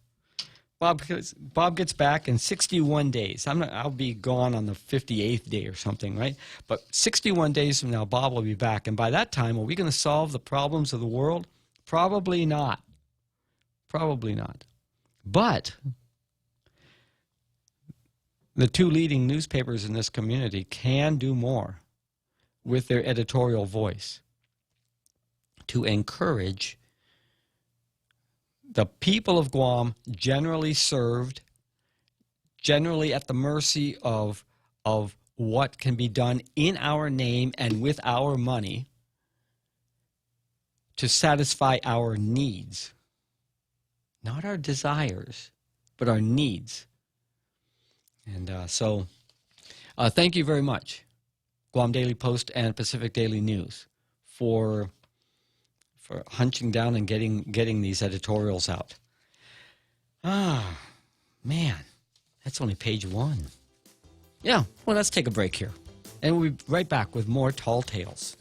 Bob gets back in 61 days. I'll be gone on the 58th day or something, right? But 61 days from now, Bob will be back. And by that time, are we going to solve the problems of the world? Probably not. Probably not. But the two leading newspapers in this community can do more with their editorial voice to encourage the people of Guam, generally served, generally at the mercy of of what can be done in our name and with our money to satisfy our needs. Not our desires, but our needs. And so thank you very much, Guam Daily Post and Pacific Daily News, for hunching down and getting these editorials out. Ah, man, that's only page 1. Yeah, well, let's take a break here. And we'll be right back with more Tall Tales.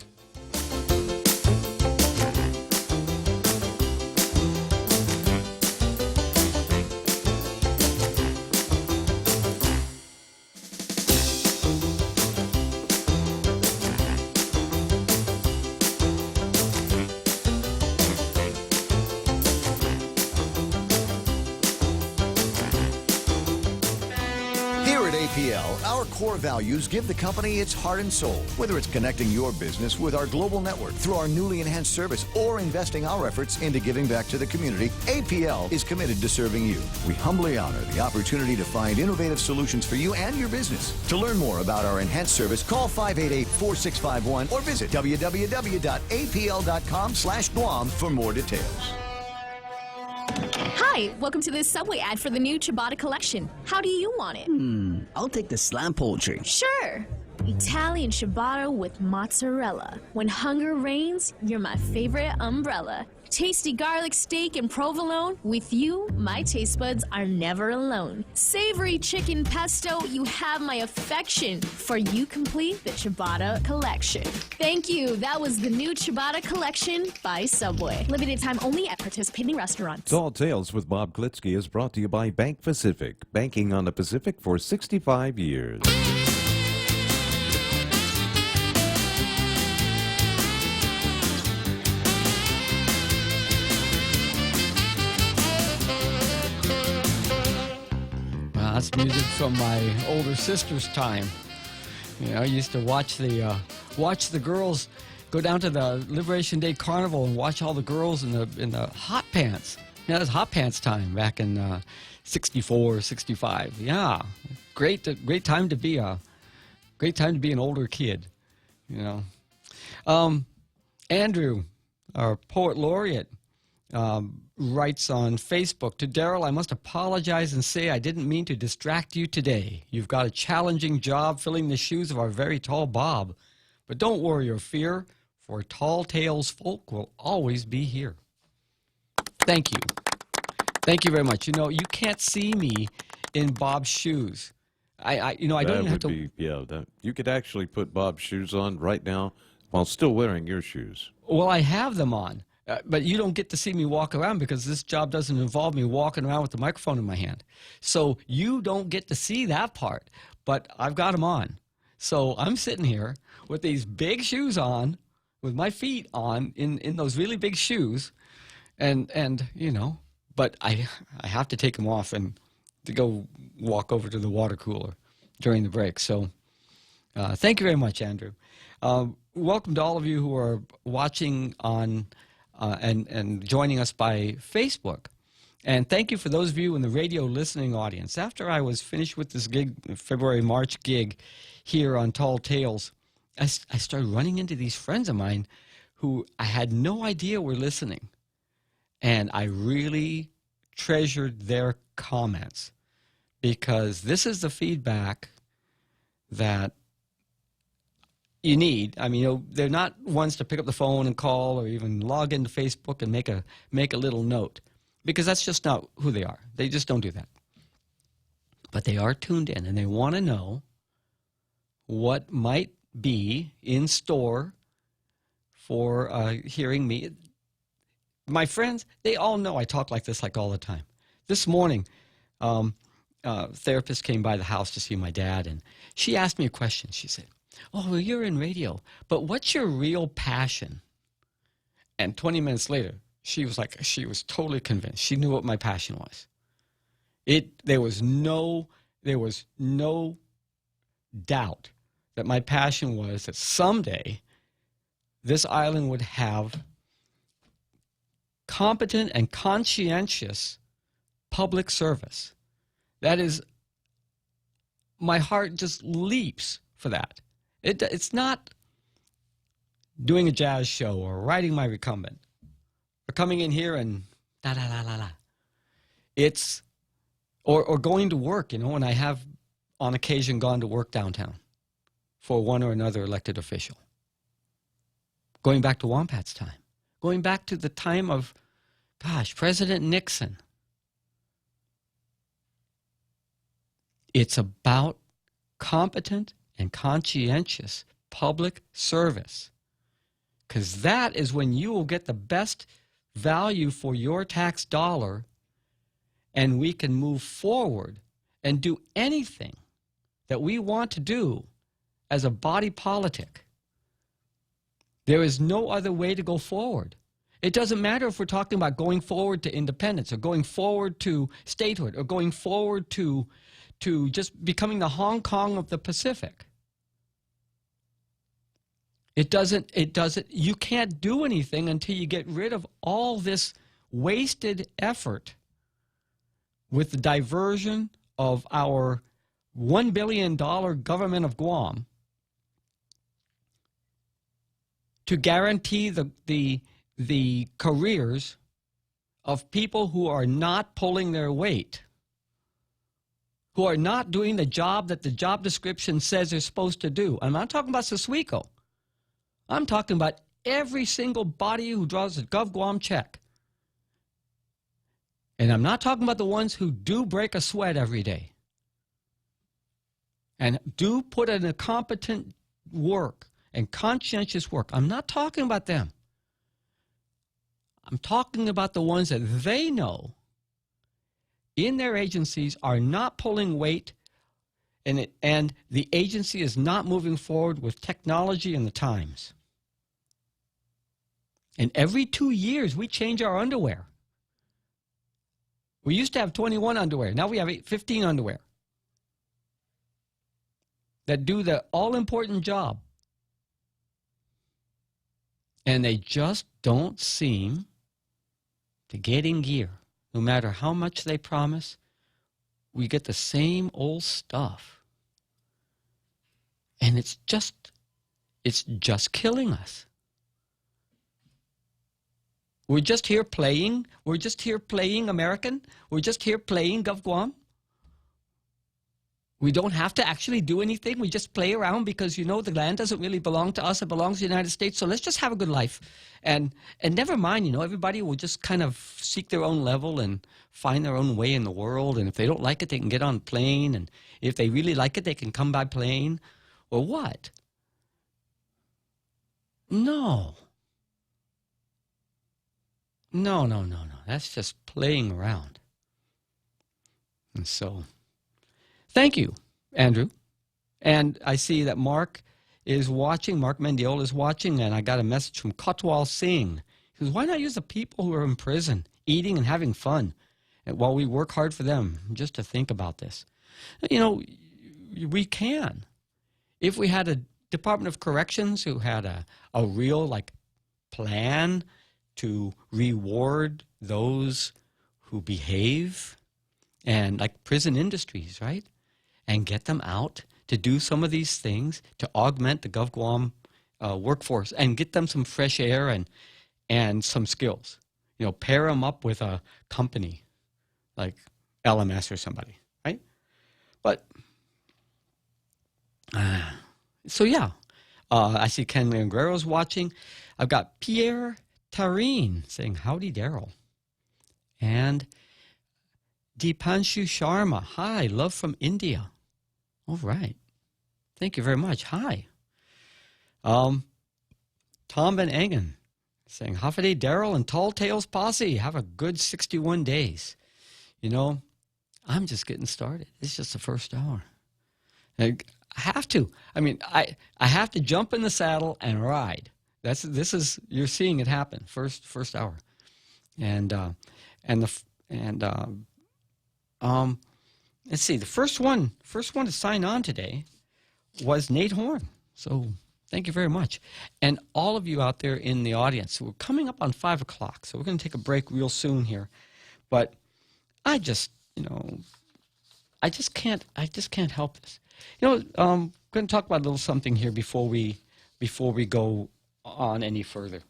Our core values give the company its heart and soul. Whether it's connecting your business with our global network through our newly enhanced service or investing our efforts into giving back to the community, APL is committed to serving you. We humbly honor the opportunity to find innovative solutions for you and your business. To learn more about our enhanced service, call 588-4651 or visit www.apl.com/Guam for more details. Hi, welcome to this Subway ad for the new ciabatta collection. How do you want it? I'll take the slam poultry. Sure. Italian ciabatta with mozzarella. When hunger reigns, you're my favorite umbrella. Tasty garlic steak and provolone. With you, my taste buds are never alone. Savory chicken pesto, you have my affection. For you complete the ciabatta collection. Thank you. That was the new ciabatta collection by Subway. Limited time only at participating restaurants. Tall Tales with Bob Klitzkie is brought to you by Bank Pacific, banking on the Pacific for 65 years. That's music from my older sister's time. You know, I used to watch the girls go down to the Liberation Day Carnival and watch all the girls in the hot pants. Yeah, it was hot pants time back in 64, 65. Yeah, great time to be an older kid. You know, Andrew, our poet laureate, writes on Facebook, to Daryl, I must apologize and say I didn't mean to distract you today. You've got a challenging job filling the shoes of our very tall Bob. But don't worry or fear, for Tall Tales folk will always be here. Thank you. Thank you very much. You know, you can't see me in Bob's shoes. I don't even have to... You could actually put Bob's shoes on right now while still wearing your shoes. Well, I have them on. But you don't get to see me walk around because this job doesn't involve me walking around with the microphone in my hand. So you don't get to see that part, but I've got them on. So I'm sitting here with these big shoes on, with my feet on in those really big shoes, and you know, but I have to take them off and to go walk over to the water cooler during the break. So thank you very much, Andrew. Welcome to all of you who are watching on and joining us by Facebook. And thank you for those of you in the radio listening audience. After I was finished with this gig, February-March gig here on Tall Tales, I started running into these friends of mine who I had no idea were listening. And I really treasured their comments because this is the feedback that you need. I mean, you know, they're not ones to pick up the phone and call or even log into Facebook and make a little note, because that's just not who they are. They just don't do that. But they are tuned in and they want to know what might be in store for hearing me. My friends, they all know I talk like this all the time. This morning, a therapist came by the house to see my dad, and she asked me a question. She said, "Oh, well, you're in radio, but what's your real passion?" And 20 minutes later, she was totally convinced. She knew what my passion was. There was no doubt that my passion was that someday this island would have competent and conscientious public service. That is my heart just leaps for that. It's not doing a jazz show or writing my recumbent or coming in here and da da la la la. It's or going to work, and I have on occasion gone to work downtown for one or another elected official. Going back to Wampat's time. Going back to the time of, President Nixon. It's about competent and conscientious public service, because that is when you will get the best value for your tax dollar, and we can move forward and do anything that we want to do as a body politic. There is no other way to go forward. It doesn't matter if we're talking about going forward to independence or going forward to statehood or going forward to just becoming the Hong Kong of the Pacific. You can't do anything until you get rid of all this wasted effort with the diversion of our $1 billion government of Guam to guarantee the careers of people who are not pulling their weight, who are not doing the job that the job description says they're supposed to do. I'm not talking about Siswico. I'm talking about every single body who draws a GovGuam check. And I'm not talking about the ones who do break a sweat every day and do put in a competent work and conscientious work. I'm not talking about them. I'm talking about the ones that they know in their agencies are not pulling weight, and the agency is not moving forward with technology and the times. And every 2 years, we change our underwear. We used to have 21 underwear. Now we have 15 underwear that do the all-important job. And they just don't seem to get in gear. No matter how much they promise, we get the same old stuff. And it's just killing us. We're just here playing. We're just here playing American. We're just here playing GovGuam. We don't have to actually do anything. We just play around because, the land doesn't really belong to us. It belongs to the United States. So let's just have a good life. And never mind, everybody will just kind of seek their own level and find their own way in the world. And if they don't like it, they can get on a plane. And if they really like it, they can come by plane. Or what? No. No. That's just playing around. And so, thank you, Andrew. And I see that Mark is watching. Mark Mendiola is watching, and I got a message from Kotwal Singh. He says, why not use the people who are in prison, eating and having fun, while we work hard for them, just to think about this? We can. If we had a Department of Corrections who had a real, plan to reward those who behave, and prison industries, right? And get them out to do some of these things to augment the GovGuam workforce and get them some fresh air and some skills. Pair them up with a company like LMS or somebody, right? But, so yeah. I see Ken Leonguero's watching. I've got Pierre Tareen saying, howdy, Daryl. And Deepanshu Sharma, hi, love from India. All right. Thank you very much. Hi. Tom Van Engen saying, Hafide, Daryl, and Tall Tales Posse, have a good 61 days. I'm just getting started. It's just the first hour. I have to. I have to jump in the saddle and ride. You're seeing it happen. First hour. Let's see, the first one to sign on today was Nate Horn. So thank you very much. And all of you out there in the audience, we're coming up on 5 o'clock, so we're going to take a break real soon here. But I just can't help this. I'm going to talk about a little something here before we go on any further.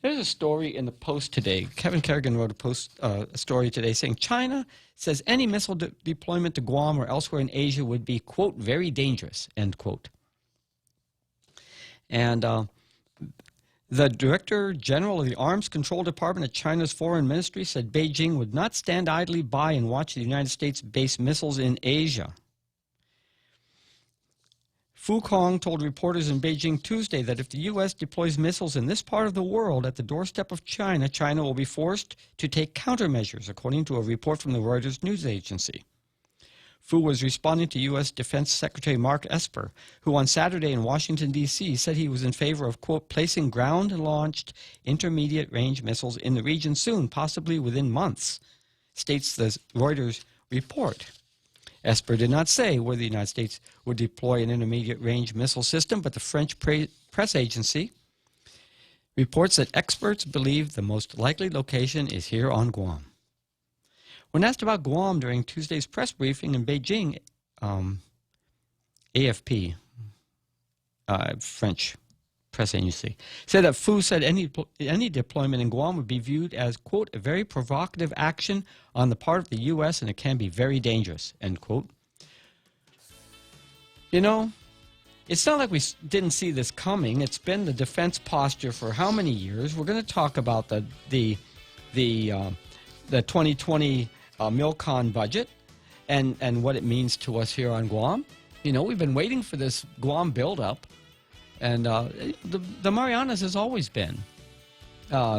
There's a story in the Post today. Kevin Kerrigan wrote a story today saying China says any missile deployment to Guam or elsewhere in Asia would be, quote, very dangerous, end quote. And the Director General of the Arms Control Department at China's Foreign Ministry said Beijing would not stand idly by and watch the United States base missiles in Asia. Fu Kong told reporters in Beijing Tuesday that if the U.S. deploys missiles in this part of the world at the doorstep of China, China will be forced to take countermeasures, according to a report from the Reuters news agency. Fu was responding to U.S. Defense Secretary Mark Esper, who on Saturday in Washington, D.C. said he was in favor of, quote, placing ground-launched intermediate-range missiles in the region soon, possibly within months, states the Reuters report. Esper did not say whether the United States would deploy an intermediate-range missile system, but the French press agency reports that experts believe the most likely location is here on Guam. When asked about Guam during Tuesday's press briefing in Beijing, AFP, French press agency, said that Fu said any deployment in Guam would be viewed as, quote, a very provocative action on the part of the U.S. and it can be very dangerous, end quote. You know, it's not like we didn't see this coming. It's been the defense posture for how many years? We're going to talk about the 2020 MILCON budget and what it means to us here on Guam. You know, we've been waiting for this Guam buildup. And the Marianas has always been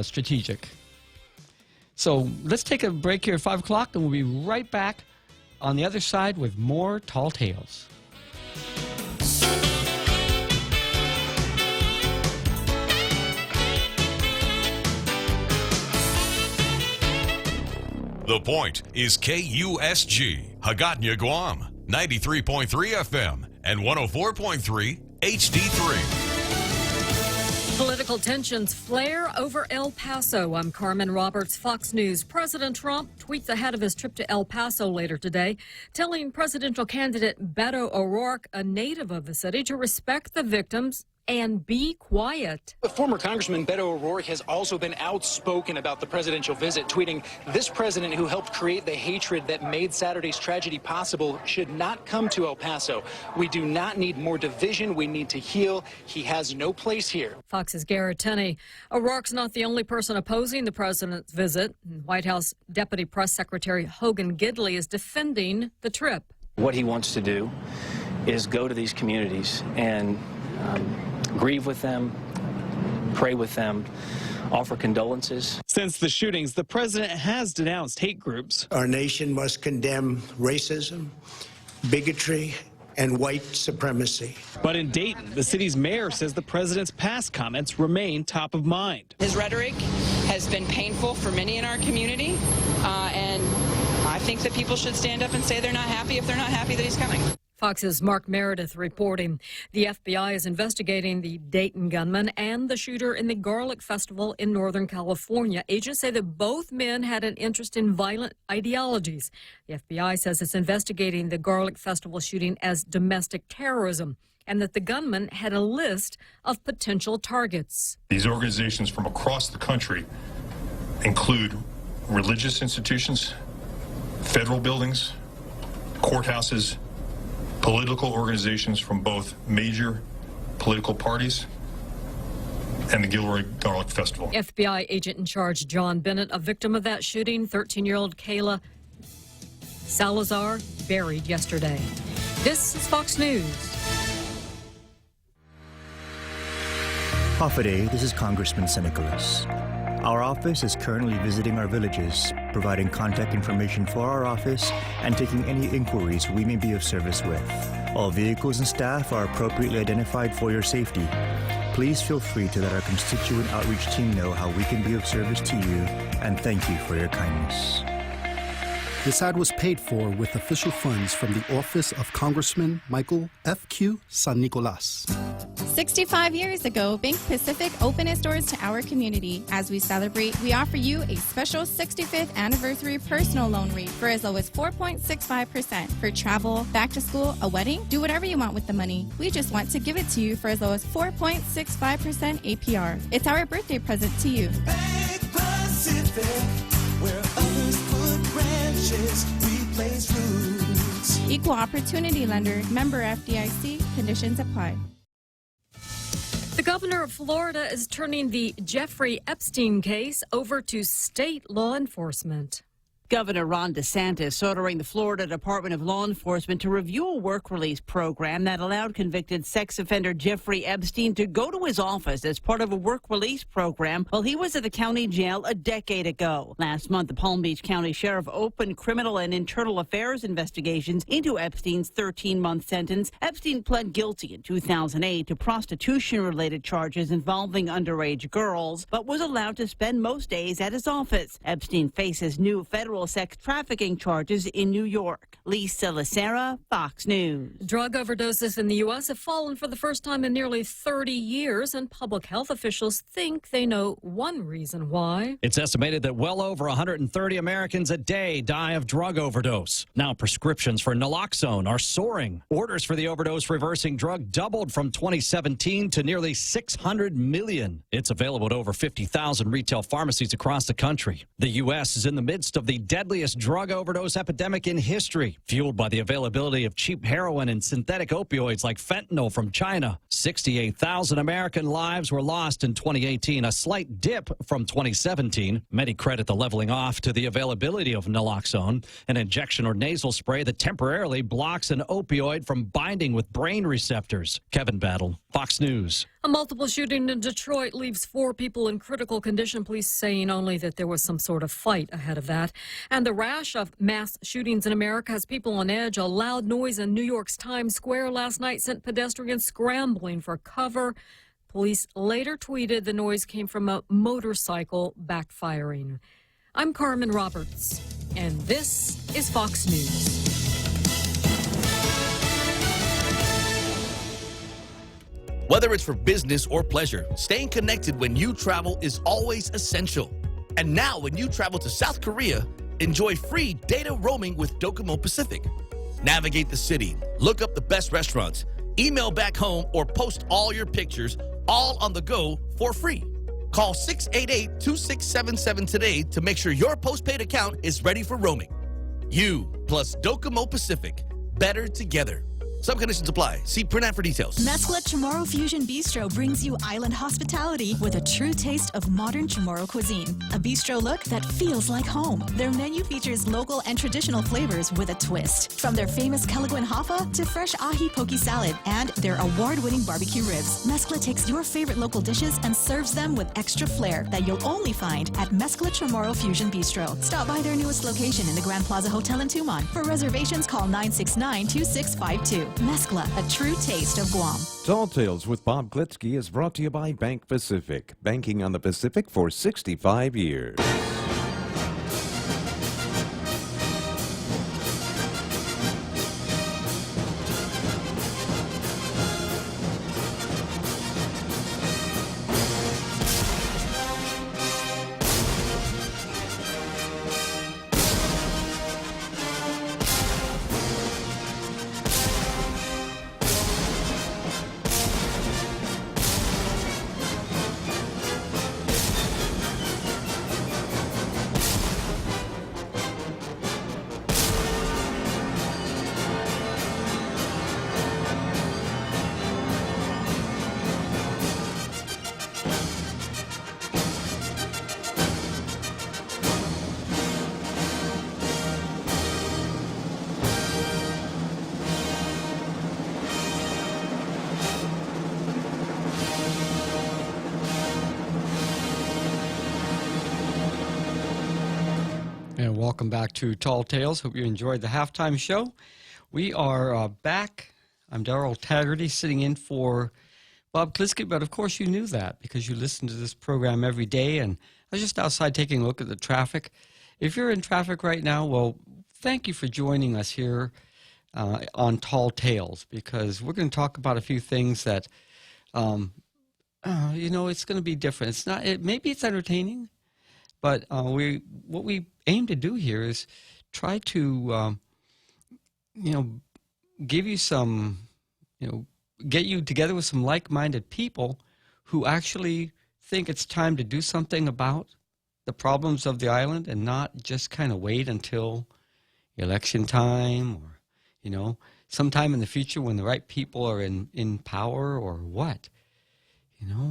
strategic. So let's take a break here at 5 o'clock, and we'll be right back on the other side with more Tall Tales. The Point is KUSG, Hagåtña, Guam, 93.3 FM and 104.3 HD3. Political tensions flare over El Paso. I'm Carmen Roberts, Fox News. President Trump tweets ahead of his trip to El Paso later today, telling presidential candidate Beto O'Rourke, a native of the city, to respect the victims and be quiet. The former Congressman Beto O'Rourke has also been outspoken about the presidential visit, tweeting, "This president who helped create the hatred that made Saturday's tragedy possible should not come to El Paso. We do not need more division. We need to heal. He has no place here." Fox's Garrett Tenney. O'Rourke's not the only person opposing the president's visit. White House Deputy Press Secretary Hogan Gidley is defending the trip. What he wants to do is go to these communities and grieve with them, pray with them, offer condolences. Since the shootings, the president has denounced hate groups. Our nation must condemn racism, bigotry, and white supremacy. But in Dayton, the city's mayor says the president's past comments remain top of mind. His rhetoric has been painful for many in our community, and I think that people should stand up and say they're not happy if they're not happy that he's coming. Fox's Mark Meredith reporting. The FBI is investigating the Dayton gunman and the shooter in the Garlic Festival in Northern California. Agents say that both men had an interest in violent ideologies. The FBI says it's investigating the Garlic Festival shooting as domestic terrorism and that the gunman had a list of potential targets. These organizations from across the country include religious institutions, federal buildings, courthouses, political organizations from both major political parties, and the Gilroy Garlic Festival. FBI agent in charge John Bennett, a victim of that shooting, 13-year-old Kayla Salazar, buried yesterday. This is Fox News. Hafaday, this is Congressman Nicholas. Our office is currently visiting our villages, providing contact information for our office and taking any inquiries we may be of service with. All vehicles and staff are appropriately identified for your safety. Please feel free to let our constituent outreach team know how we can be of service to you, and thank you for your kindness. This ad was paid for with official funds from the office of Congressman Michael F.Q. San Nicolas. 65 years ago, Bank Pacific opened its doors to our community. As we celebrate, we offer you a special 65th anniversary personal loan rate for as low as 4.65%. For travel, back to school, a wedding, do whatever you want with the money. We just want to give it to you for as low as 4.65% APR. It's our birthday present to you. Bank Pacific, where others put branches, we place roots. Equal opportunity lender, member FDIC, conditions apply. The governor of Florida is turning the Jeffrey Epstein case over to state law enforcement. Governor Ron DeSantis ordering the Florida Department of Law Enforcement to review a work release program that allowed convicted sex offender Jeffrey Epstein to go to his office as part of a work release program while he was at the county jail a decade ago. Last month, the Palm Beach County Sheriff opened criminal and internal affairs investigations into Epstein's 13-month sentence. Epstein pled guilty in 2008 to prostitution-related charges involving underage girls, but was allowed to spend most days at his office. Epstein faces new federal sex trafficking charges in New York. Lisa Lacera, Fox News. Drug overdoses in the U.S. have fallen for the first time in nearly 30 years, and public health officials think they know one reason why. It's estimated that well over 130 Americans a day die of drug overdose. Now prescriptions for naloxone are soaring. Orders for the overdose reversing drug doubled from 2017 to nearly 600 million. It's available at over 50,000 retail pharmacies across the country. The U.S. is in the midst of the deadliest drug overdose epidemic in history, fueled by the availability of cheap heroin and synthetic opioids like fentanyl from China. 68,000 American lives were lost in 2018, a slight dip from 2017. Many credit the leveling off to the availability of naloxone, an injection or nasal spray that temporarily blocks an opioid from binding with brain receptors. Kevin Battle, Fox News. A multiple shooting in Detroit leaves 4 people in critical condition, police saying only that there was some sort of fight ahead of that. And the rash of mass shootings in America has people on edge. A loud noise in New York's Times Square last night sent pedestrians scrambling for cover. Police later tweeted the noise came from a motorcycle backfiring. I'm Carmen Roberts, and this is Fox News. Whether it's for business or pleasure, staying connected when you travel is always essential. And now when you travel to South Korea, enjoy free data roaming with Docomo Pacific. Navigate the city, look up the best restaurants, email back home, or post all your pictures all on the go for free. Call 688-2677 today to make sure your postpaid account is ready for roaming. You plus Docomo Pacific, better together. Some conditions apply. See print ad for details. Mezcla Chamorro Fusion Bistro brings you island hospitality with a true taste of modern Chamorro cuisine. A bistro look that feels like home. Their menu features local and traditional flavors with a twist. From their famous Calaguan Hafa to fresh ahi poke salad and their award-winning barbecue ribs. Mezcla takes your favorite local dishes and serves them with extra flair that you'll only find at Mezcla Chamorro Fusion Bistro. Stop by their newest location in the Grand Plaza Hotel in Tumon. For reservations, call 969-2652. Mezcla, a true taste of Guam. Tall Tales with Bob Klitzkie is brought to you by Bank Pacific, banking on the Pacific for 65 years. And welcome back to Tall Tales. Hope you enjoyed the halftime show. We are back. I'm Darrell Taggarty sitting in for Bob Klitzkie, but of course you knew that because you listen to this program every day. And I was just outside taking a look at the traffic. If you're in traffic right now, well, thank you for joining us here on Tall Tales, because we're going to talk about a few things that, it's going to be different. It's not. Maybe it's entertaining, but what we aim to do here is try to, give you some, get you together with some like-minded people who actually think it's time to do something about the problems of the island and not just kind of wait until election time or, sometime in the future when the right people are in power or what.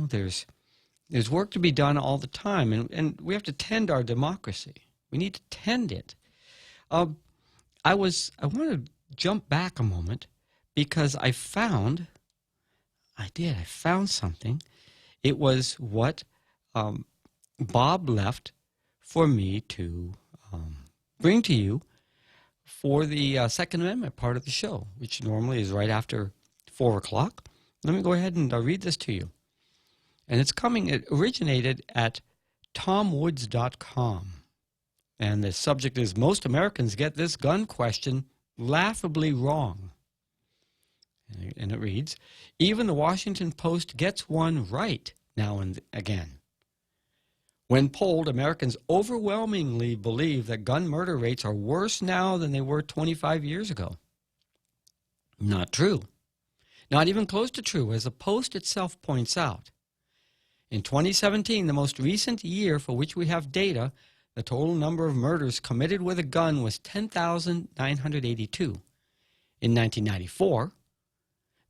There's work to be done all the time, and we have to tend our democracy. We need to tend it. I want to jump back a moment because I found something. It was what Bob left for me to bring to you for the Second Amendment part of the show, which normally is right after 4 o'clock. Let me go ahead and read this to you. And it originated at tomwoods.com. And the subject is, most Americans get this gun question laughably wrong. And it reads, even the Washington Post gets one right now and again. When polled, Americans overwhelmingly believe that gun murder rates are worse now than they were 25 years ago. Not true. Not even close to true, as the Post itself points out. In 2017, the most recent year for which we have data, the total number of murders committed with a gun was 10,982. In 1994,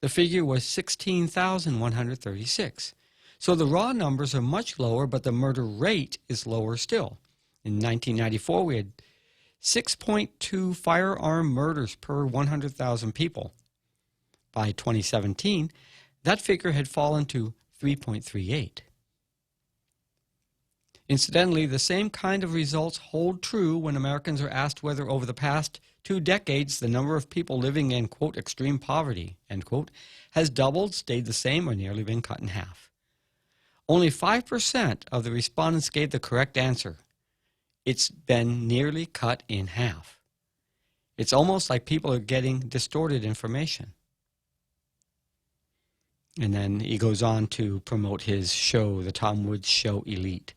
the figure was 16,136. So the raw numbers are much lower, but the murder rate is lower still. In 1994, we had 6.2 firearm murders per 100,000 people. By 2017, that figure had fallen to 3.38. Incidentally, the same kind of results hold true when Americans are asked whether over the past 2 decades the number of people living in, quote, extreme poverty, end quote, has doubled, stayed the same, or nearly been cut in half. Only 5% of the respondents gave the correct answer. It's been nearly cut in half. It's almost like people are getting distorted information. And then he goes on to promote his show, the Tom Woods Show Elite.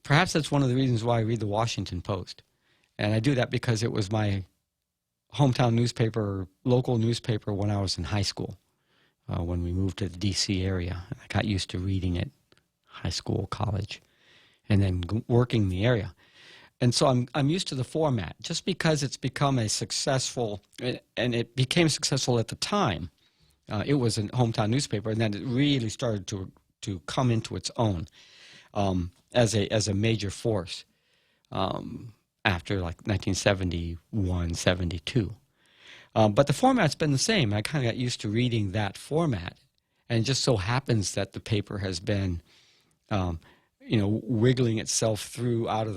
Perhaps that's one of the reasons why I read the Washington Post. And I do that because it was my hometown newspaper, local newspaper when I was in high school, when we moved to the D.C. area. I got used to reading it, high school, college, and then working the area. And so I'm used to the format. Just because it's become a successful, and it became successful at the time, it was a hometown newspaper, and then it really started to come into its own as a major force after like 1971, 72. But the format's been the same. I kind of got used to reading that format, and it just so happens that the paper has been, wiggling itself through out of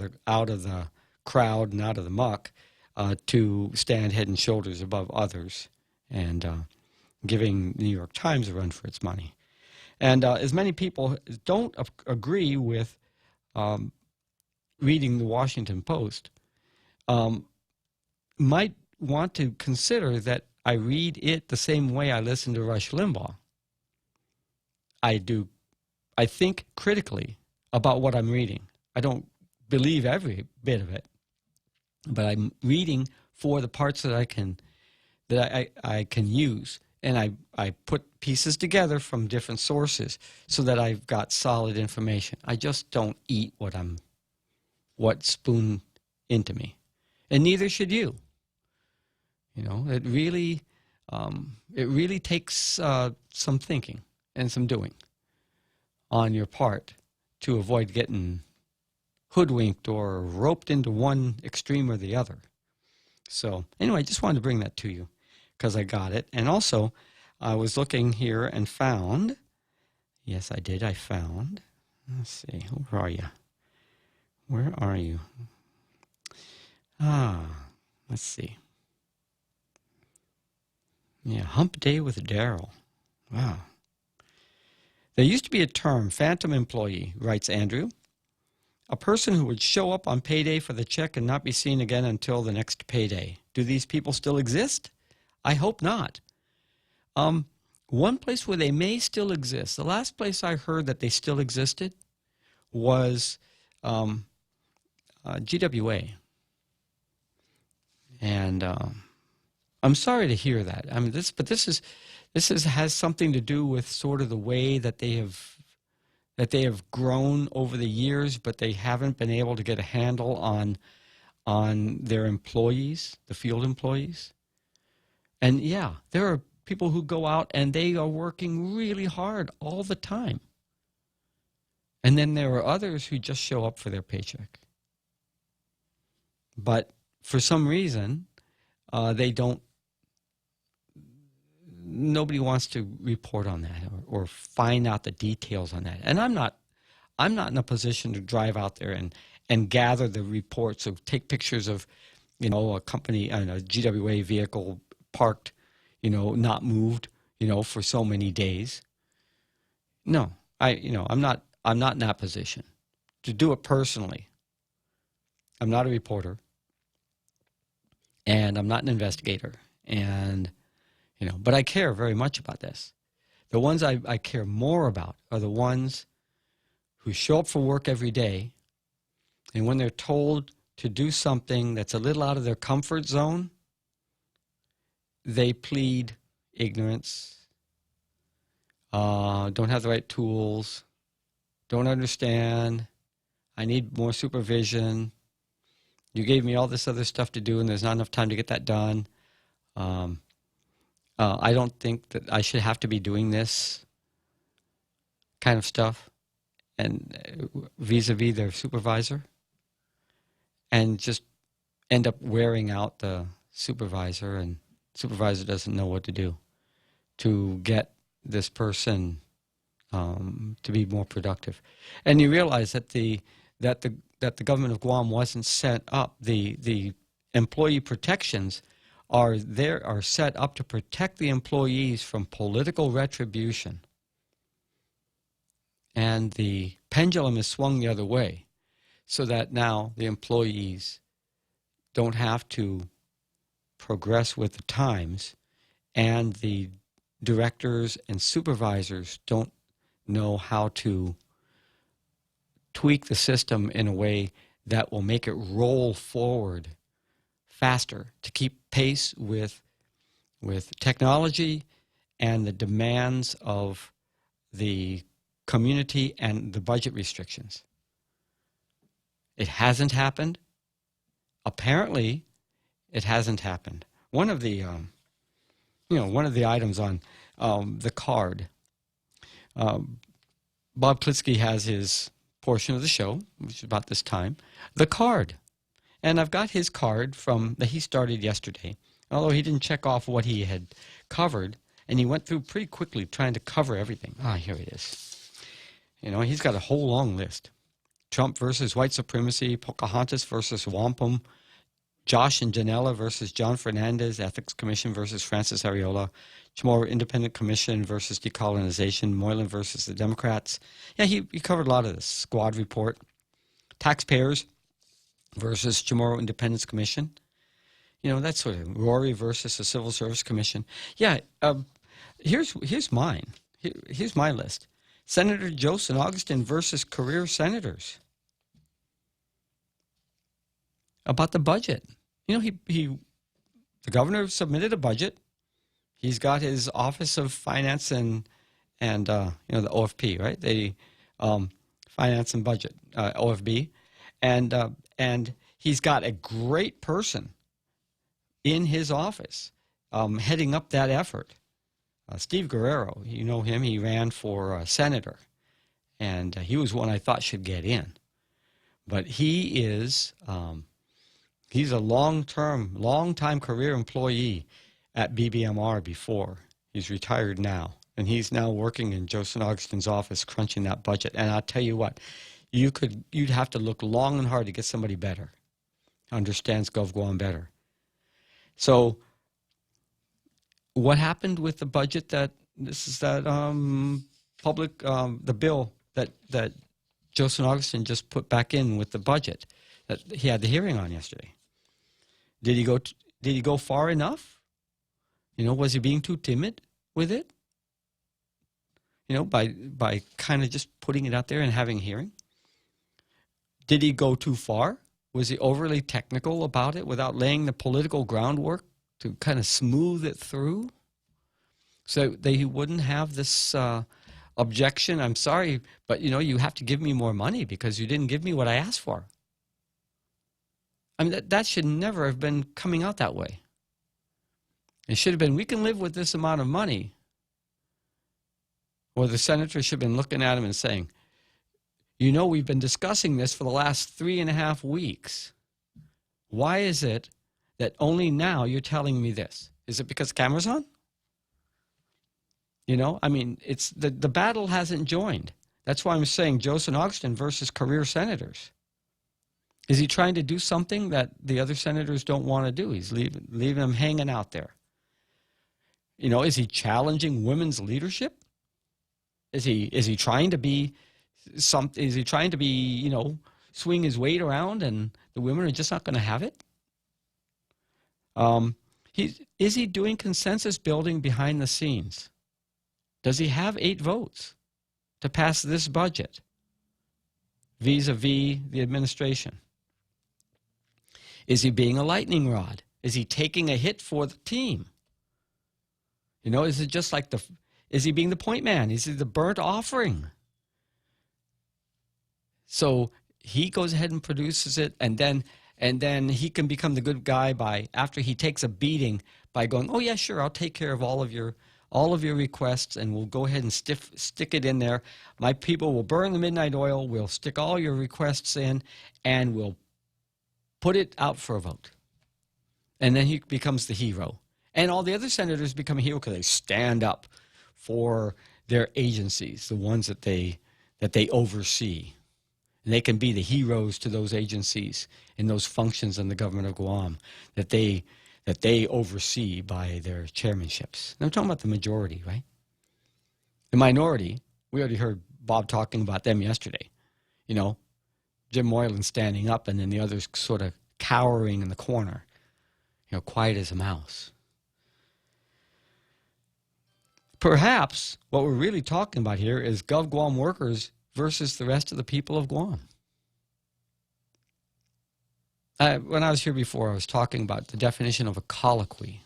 the crowd and out of the muck to stand head and shoulders above others, and giving the New York Times a run for its money. And as many people don't agree with reading the Washington Post, might want to consider that I read it the same way I listen to Rush Limbaugh. I think critically about what I'm reading. I don't believe every bit of it, but I'm reading for the parts that I can use, and I put pieces together from different sources so that I've got solid information. I just don't eat what's spooned into me, and neither should you. It really takes some thinking and some doing on your part to avoid getting hoodwinked or roped into one extreme or the other. So anyway, I just wanted to bring that to you because I got it. And also, I was looking here and found, yes, I did, let's see, where are you? Let's see. Yeah, Hump Day with Daryl. Wow. There used to be a term, phantom employee, writes Andrew. A person who would show up on payday for the check and not be seen again until the next payday. Do these people still exist? I hope not. One place where they may still exist, the last place I heard that they still existed was GWA. And I'm sorry to hear that. I mean, this has something to do with sort of the way that they have grown over the years, but they haven't been able to get a handle on their employees, the field employees. And yeah, there are people who go out and they are working really hard all the time. And then there are others who just show up for their paycheck. But for some reason, nobody wants to report on that or find out the details on that. And I'm not in a position to drive out there and gather the reports or take pictures of, a company and a GWA vehicle parked, not moved, for so many days. No, I'm not in that position to do it personally. I'm not a reporter, and I'm not an investigator, and but I care very much about this. The ones I care more about are the ones who show up for work every day, and when they're told to do something that's a little out of their comfort zone, they plead ignorance, don't have the right tools, don't understand, I need more supervision, you gave me all this other stuff to do and there's not enough time to get that done. I don't think that I should have to be doing this kind of stuff, and vis-a-vis their supervisor, and just end up wearing out the supervisor, and supervisor doesn't know what to do to get this person to be more productive. And you realize that the government of Guam wasn't set up. The employee protections are set up to protect the employees from political retribution. And the pendulum is swung the other way, so that now the employees don't have to progress with the times, and the directors and supervisors don't know how to tweak the system in a way that will make it roll forward faster to keep pace with technology and the demands of the community and the budget restrictions. It hasn't happened. Apparently, it hasn't happened. One of the items on the card, Bob Klitzkie has his portion of the show, which is about this time, the card. And I've got his card that he started yesterday, although he didn't check off what he had covered, and he went through pretty quickly trying to cover everything. Here it is. He's got a whole long list. Trump versus white supremacy, Pocahontas versus wampum, Josh and Janela versus John Fernandez, Ethics Commission versus Francis Ariola, Chamorro Independent Commission versus Decolonization, Moylan versus the Democrats. Yeah, he covered a lot of this. Squad report. Taxpayers versus Chamorro Independence Commission. That sort of Rory versus the Civil Service Commission. Yeah, here's mine. Here's my list. Senator Joe St. Augustine versus career senators. About the budget. The governor submitted a budget. He's got his Office of Finance and the OFP, right? The Finance and Budget, OFB. And he's got a great person in his office heading up that effort. Steve Guerrero, you know him, he ran for senator. And he was one I thought should get in. But he is, he's a long-time career employee at BBMR before. He's retired now. And he's now working in Joe St. Augustine's office crunching that budget. And I'll tell you what, you'd have to look long and hard to get somebody better, understands Gov Guam better. So what happened with the budget the bill that Joseph Augustin just put back in with the budget that he had the hearing on yesterday. Did he go far enough? Was he being too timid with it? By kind of just putting it out there and having a hearing? Did he go too far? Was he overly technical about it without laying the political groundwork to kind of smooth it through so that he wouldn't have this objection? I'm sorry, but you have to give me more money because you didn't give me what I asked for. I mean, that should never have been coming out that way. It should have been, we can live with this amount of money. Or the senator should have been looking at him and saying, we've been discussing this for the last 3.5 weeks. Why is it that only now you're telling me this? Is it because camera's on? It's the battle hasn't joined. That's why I'm saying Joseph Augustin versus career senators. Is he trying to do something that the other senators don't want to do? He's leaving them hanging out there. Is he challenging women's leadership? Is he trying to be something? Is he trying to be, swing his weight around and the women are just not going to have it? Is he doing consensus building behind the scenes? Does he have 8 votes to pass this budget vis-a-vis the administration? Is he being a lightning rod? Is he taking a hit for the team? Is it just like is he being the point man? Is he the burnt offering? So he goes ahead and produces it, and then he can become the good guy after he takes a beating by going, oh yeah, sure, I'll take care of all of your requests, and we'll go ahead and stick it in there. My people will burn the midnight oil. We'll stick all your requests in, and we'll put it out for a vote. And then he becomes the hero. And all the other senators become a hero because they stand up for their agencies, the ones that they oversee. And they can be the heroes to those agencies in those functions in the government of Guam that they oversee by their chairmanships. And I'm talking about the majority, right? The minority, we already heard Bob talking about them yesterday. Jim Moylan standing up and then the others sort of cowering in the corner, quiet as a mouse. Perhaps what we're really talking about here is Gov Guam workers versus the rest of the people of Guam. When I was here before, I was talking about the definition of a colloquy.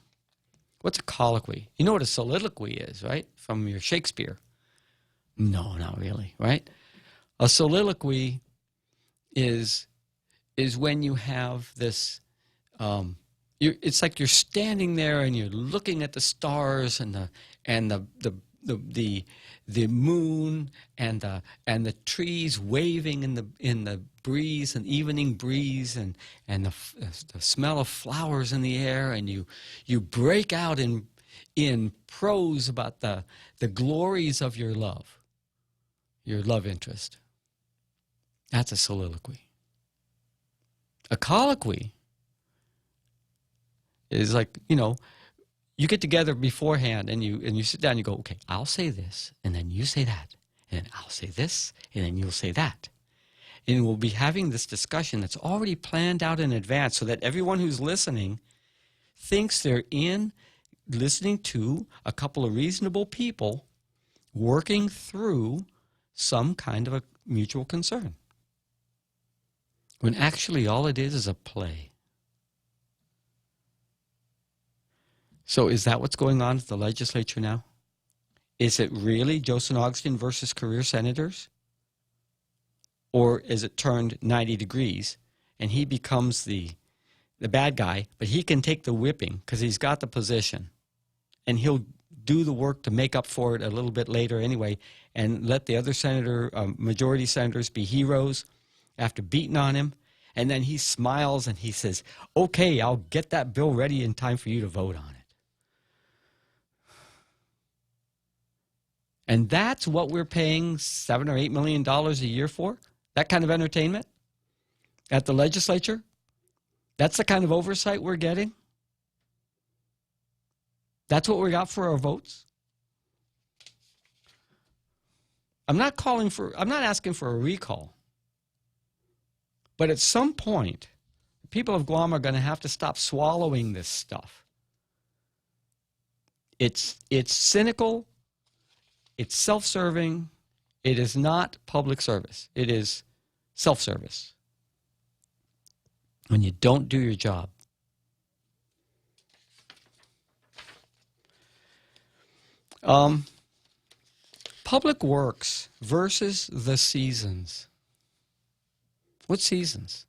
What's a colloquy? You know what a soliloquy is, right? From your Shakespeare. No, not really, right? A soliloquy is when you have this, it's like you're standing there and you're looking at the stars and the moon and the trees waving in the breeze, and evening breeze, and the smell of flowers in the air, and you break out in prose about the glories of your love interest. That's a soliloquy. A colloquy is like, you get together beforehand and you sit down and you go, okay, I'll say this, and then you say that, and then I'll say this, and then you'll say that. And we'll be having this discussion that's already planned out in advance so that everyone who's listening thinks they're listening to a couple of reasonable people working through some kind of a mutual concern. When actually all it is a play. So is that what's going on at the legislature now? Is it really Joseph Augustin versus career senators? Or is it turned 90 degrees and he becomes the bad guy, but he can take the whipping because he's got the position, and he'll do the work to make up for it a little bit later anyway, and let the other majority senators be heroes after beating on him. And then he smiles and he says, okay, I'll get that bill ready in time for you to vote on it. And that's what we're paying $7 or $8 million a year for? That kind of entertainment at the legislature? That's the kind of oversight we're getting? That's what we got for our votes? I'm not asking for a recall. But at some point, the people of Guam are going to have to stop swallowing this stuff. It's cynical. It's self-serving. It is not public service. It is self-service. When you don't do your job. Public works versus the seasons. What seasons?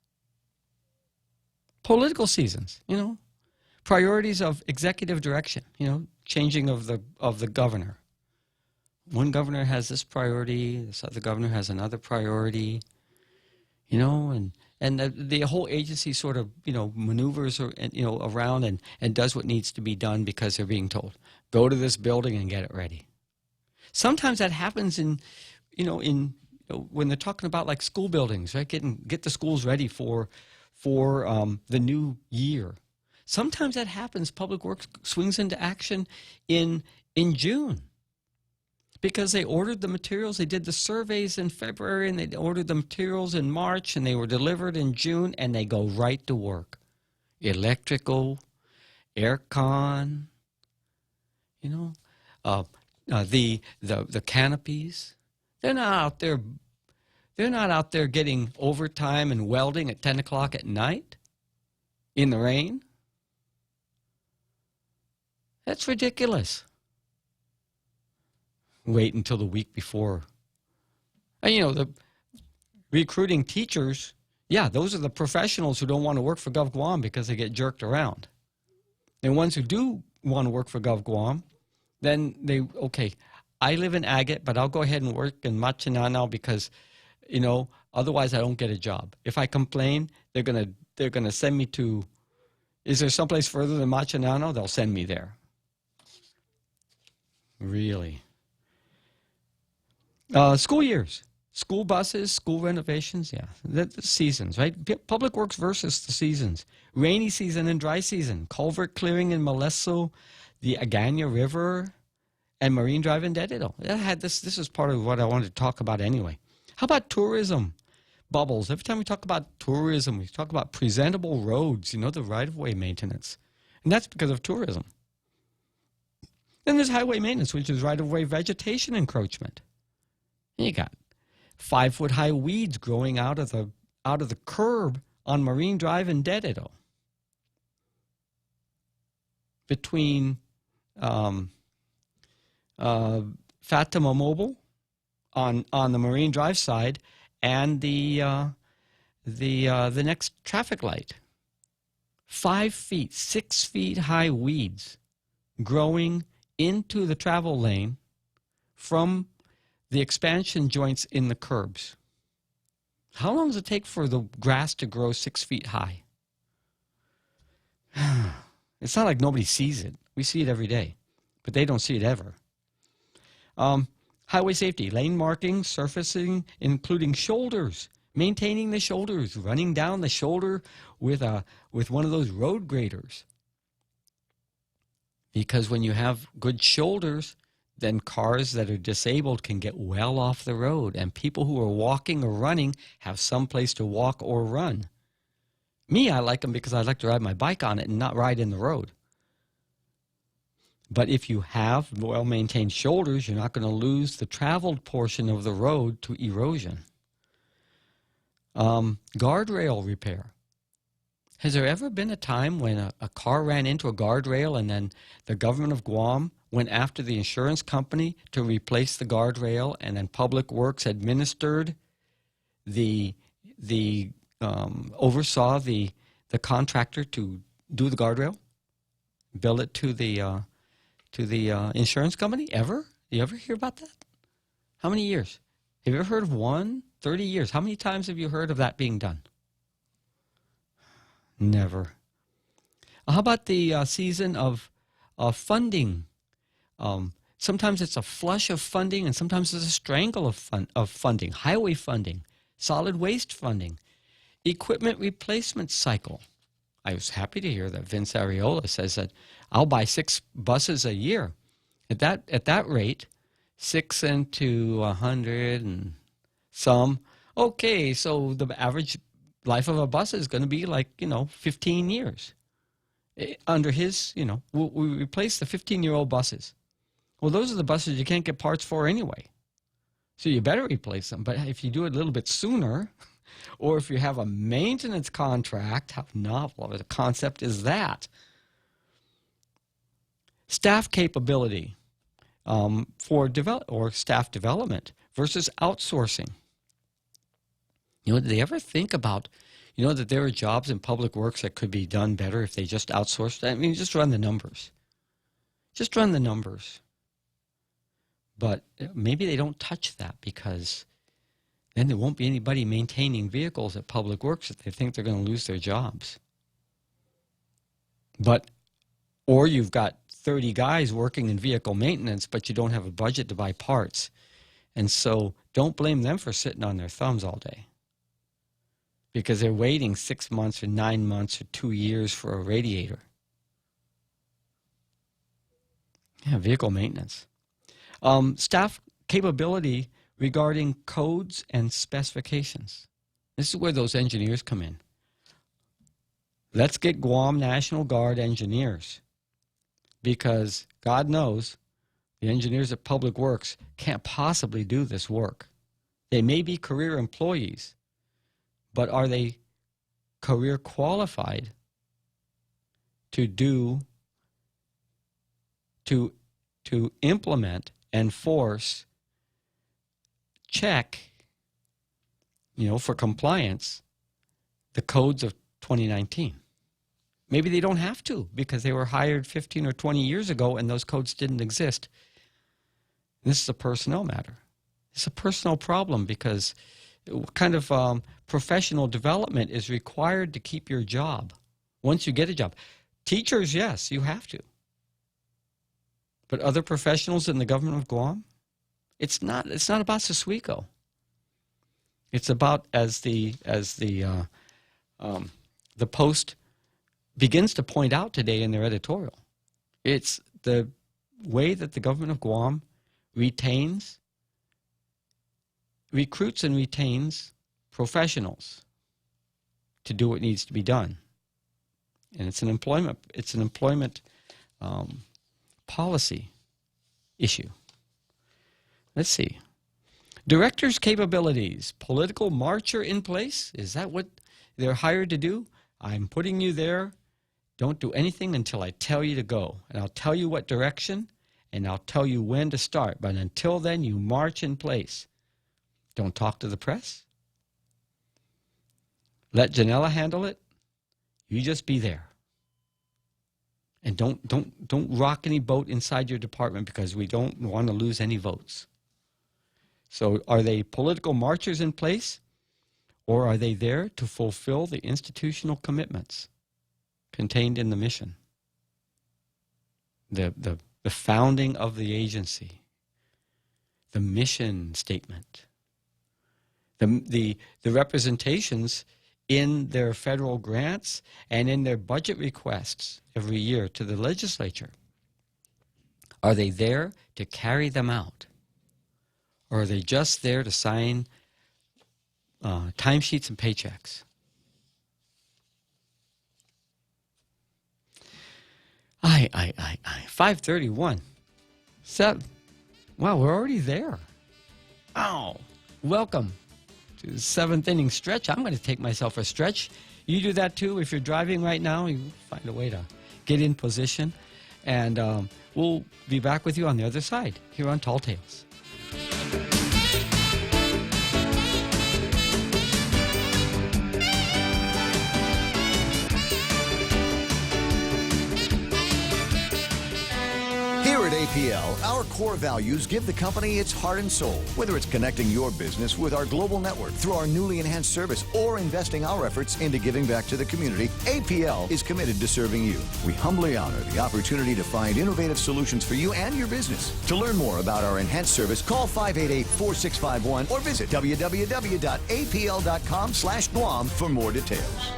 Political seasons, you know. Priorities of executive direction, you know, changing of the governor. One governor has this priority, this other governor has another priority, you know, and the whole agency sort of, you know, maneuvers around and does what needs to be done because they're being told, go to this building and get it ready. Sometimes that happens when they're talking about like school buildings, right? Get the schools ready for the new year. Sometimes that happens. Public Works swings into action in June because they ordered the materials. They did the surveys in February, and they ordered the materials in March, and they were delivered in June, and they go right to work. Electrical, air con, you know, the canopies. They're not out there getting overtime and welding at 10 o'clock at night in the rain. That's ridiculous. Wait until the week before. And, you know, the recruiting teachers, yeah, those are the professionals who don't want to work for Gov Guam because they get jerked around. And ones who do want to work for Gov Guam, then okay, I live in Agate, but I'll go ahead and work in Machinanao because, you know, otherwise I don't get a job. If I complain, they're gonna send me to, is there someplace further than Machinanao? They'll send me there. Really. School years, school buses, school renovations, yeah, the seasons, right? Public Works versus the seasons. Rainy season and dry season. Culvert clearing in Malesso, the Agana River, and Marine Drive in Dedido. This is part of what I wanted to talk about anyway. How about tourism bubbles? Every time we talk about tourism, we talk about presentable roads, you know, the right-of-way maintenance. And that's because of tourism. Then there's highway maintenance, which is right-of-way vegetation encroachment. And you got 5-foot-high weeds growing out of the curb on Marine Drive in Dedido. Between Fatima Mobile on the Marine Drive side and the next traffic light. 5 feet, 6 feet high weeds growing into the travel lane from the expansion joints in the curbs. How long does it take for the grass to grow 6 feet high? It's not like nobody sees it. We see it every day, but they don't see it ever. Highway safety, lane marking, surfacing, including shoulders, maintaining the shoulders, running down the shoulder with one of those road graders. Because when you have good shoulders, then cars that are disabled can get well off the road, and people who are walking or running have some place to walk or run. Me, I like them because I like to ride my bike on it and not ride in the road. But if you have well-maintained shoulders, you're not going to lose the traveled portion of the road to erosion. Guardrail repair. Has there ever been a time when a car ran into a guardrail and then the government of Guam went after the insurance company to replace the guardrail, and then Public Works administered oversaw the contractor to do the guardrail, bill it to the insurance company? Ever? You ever hear about that? How many years? Have you ever heard of one? 30 years. How many times have you heard of that being done? Never. How about the season of funding? Sometimes it's a flush of funding, and sometimes it's a strangle of funding. Highway funding, solid waste funding, equipment replacement cycle. I was happy to hear that Vince Ariola says that I'll buy 6 buses a year. At that rate, 6 into 100 and some. Okay, so the average life of a bus is going to be like, 15 years. Under his, we replace the 15-year-old buses. Well, those are the buses you can't get parts for anyway. So you better replace them. But if you do it a little bit sooner, or if you have a maintenance contract, how novel of a concept is that? Staff capability or staff development versus outsourcing. Did they ever think about, that there are jobs in public works that could be done better if they just outsourced? I mean, just run the numbers. Just run the numbers. But maybe they don't touch that because then there won't be anybody maintaining vehicles at public works if they think they're going to lose their jobs. Or you've got 30 guys working in vehicle maintenance, but you don't have a budget to buy parts. And so don't blame them for sitting on their thumbs all day, because they're waiting 6 months or 9 months or 2 years for a radiator. Yeah, vehicle maintenance. Staff capability regarding codes and specifications. This is where those engineers come in. Let's get Guam National Guard engineers, because God knows the engineers at Public Works can't possibly do this work. They may be career employees, but are they career qualified to implement, enforce, check, for compliance, the codes of 2019? Maybe they don't have to because they were hired 15 or 20 years ago and those codes didn't exist. This is a personnel matter. It's a personal problem because what kind of professional development is required to keep your job once you get a job? Teachers, yes, you have to. But other professionals in the government of Guam, it's not about Siswico. It's about, as the Post begins to point out today in their editorial, it's the way that the government of Guam recruits and retains professionals to do what needs to be done. And it's an employment policy issue. Let's see. Director's capabilities. Political marcher in place? Is that what they're hired to do? I'm putting you there. Don't do anything until I tell you to go. And I'll tell you what direction, and I'll tell you when to start. But until then, you march in place. Don't talk to the press. Let Janella handle it. You just be there. And don't rock any boat inside your department because we don't want to lose any votes. So are they political marchers in place, or are they there to fulfill the institutional commitments contained in the mission? The founding of the agency, the mission statement, the representations in their federal grants and in their budget requests every year to the legislature. Are they there to carry them out? Or are they just there to sign timesheets and paychecks? 5:31. 7. Wow, we're already there. Oh, welcome to the 7th inning stretch. I'm going to take myself a stretch. You do that too. If you're driving right now, you find a way to get in position. And we'll be back with you on the other side here on Tall Tales. Here at APL, our core values give the company its heart and soul. Whether it's connecting your business with our global network through our newly enhanced service or investing our efforts into giving back to the community, APL is committed to serving you. We humbly honor the opportunity to find innovative solutions for you and your business. To learn more about our enhanced service, call 588-4651 or visit www.apl.com/Guam for more details.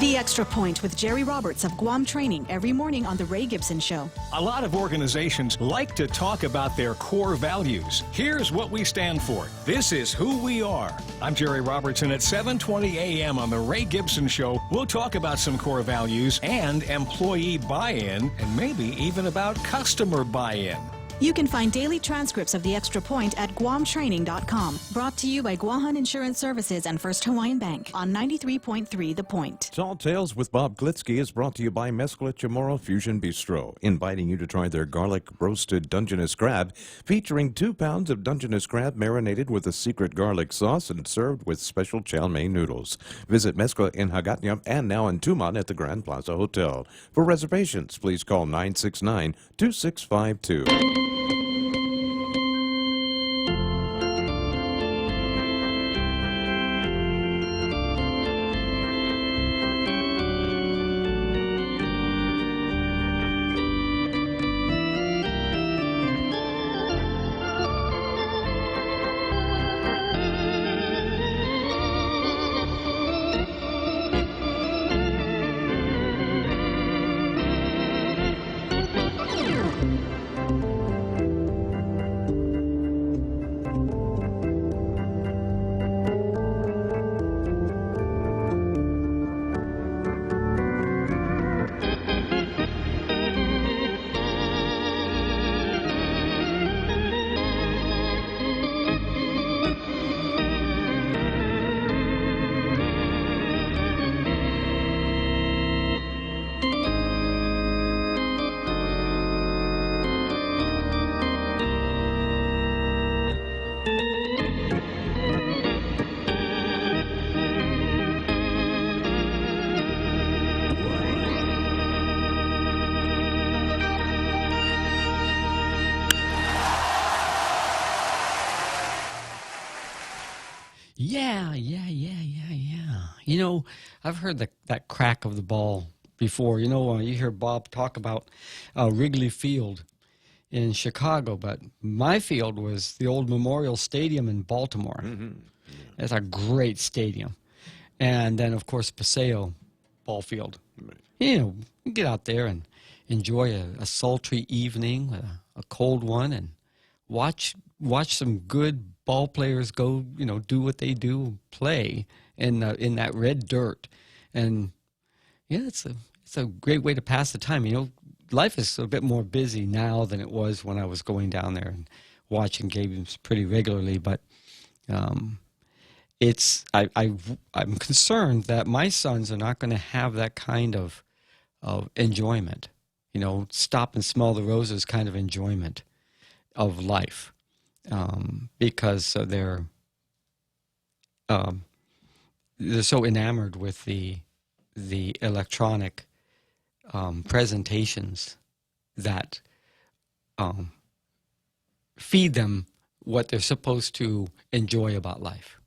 The Extra Point with Jerry Roberts of Guam Training every morning on The Ray Gibson Show. A lot of organizations like to talk about their core values. Here's what we stand for. This is who we are. I'm Jerry Roberts, and at 7:20 a.m. on The Ray Gibson Show, we'll talk about some core values and employee buy-in, and maybe even about customer buy-in. You can find daily transcripts of The Extra Point at guamtraining.com. Brought to you by Guahan Insurance Services and First Hawaiian Bank on 93.3 The Point. Tall Tales with Bob Klitzkie is brought to you by Mezcla Chamorro Fusion Bistro, inviting you to try their garlic roasted Dungeness crab, featuring 2 pounds of Dungeness crab marinated with a secret garlic sauce and served with special chow mein noodles. Visit Mezcla in Hagatna and now in Tuman at the Grand Plaza Hotel. For reservations, please call 969-2652. Yeah. You know, I've heard that crack of the ball before. You know, you hear Bob talk about Wrigley Field in Chicago, but my field was the old Memorial Stadium in Baltimore. It's a great stadium. And then, of course, Paseo Ball Field. You know, you get out there and enjoy a sultry evening, a cold one, and watch some good ball players go, you know, do what they do, play in that red dirt. And yeah, it's a great way to pass the time. You know, life is a bit more busy now than it was when I was going down there and watching games pretty regularly. But I'm concerned that my sons are not going to have that kind of enjoyment. You know, stop and smell the roses kind of enjoyment of life, because they're so enamored with the electronic presentations that feed them what they're supposed to enjoy about life.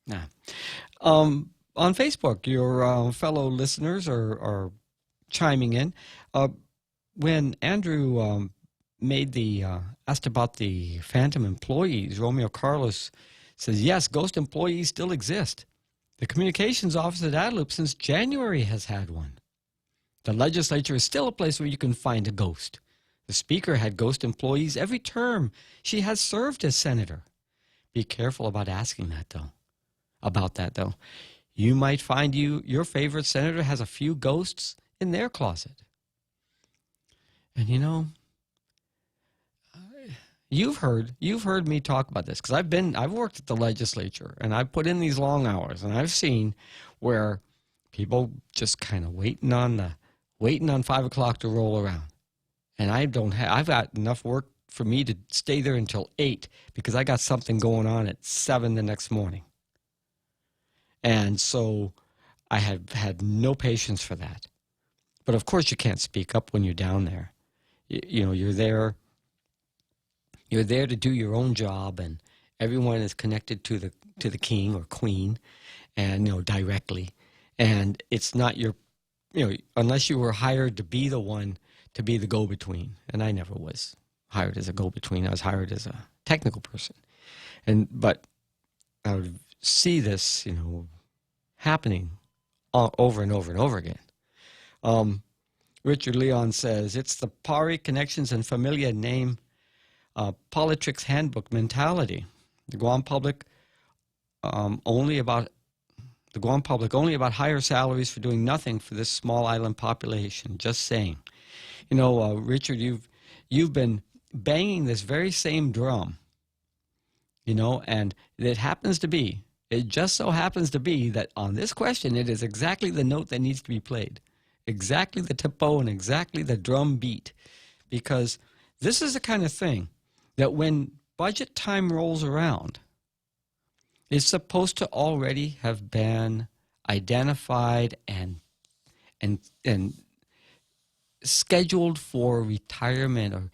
Now, on Facebook, your fellow listeners are chiming in. When Andrew asked about the phantom employees, Romeo Carlos says, yes, ghost employees still exist. The communications office at Adelup since January has had one. The legislature is still a place where you can find a ghost. The speaker had ghost employees every term she has served as senator. Be careful about asking that, though. You might find your favorite senator has a few ghosts in their closet. And you know, you've heard me talk about this because I've worked at the legislature and I've put in these long hours and I've seen where people just kind of waiting on 5 o'clock to roll around, and I've got enough work for me to stay there until 8 because I got something going on at 7 the next morning, and so I have had no patience for that. But of course, you can't speak up when you're down there. You know, you're there to do your own job, and everyone is connected to the king or queen, and, you know, directly. And it's not unless you were hired to be the one to be the go-between. And I never was hired as a go-between. I was hired as a technical person. But I would see this, you know, happening over and over and over again. Richard Leon says, it's the Pari Connections and Familia Name Politics Handbook mentality. The Guam public only about higher salaries for doing nothing for this small island population. Just saying. You know, Richard, you've been banging this very same drum, you know, and it just so happens to be that on this question, it is exactly the note that needs to be played, exactly the tempo and exactly the drum beat, because this is the kind of thing that when budget time rolls around, is supposed to already have been identified and scheduled for retirement or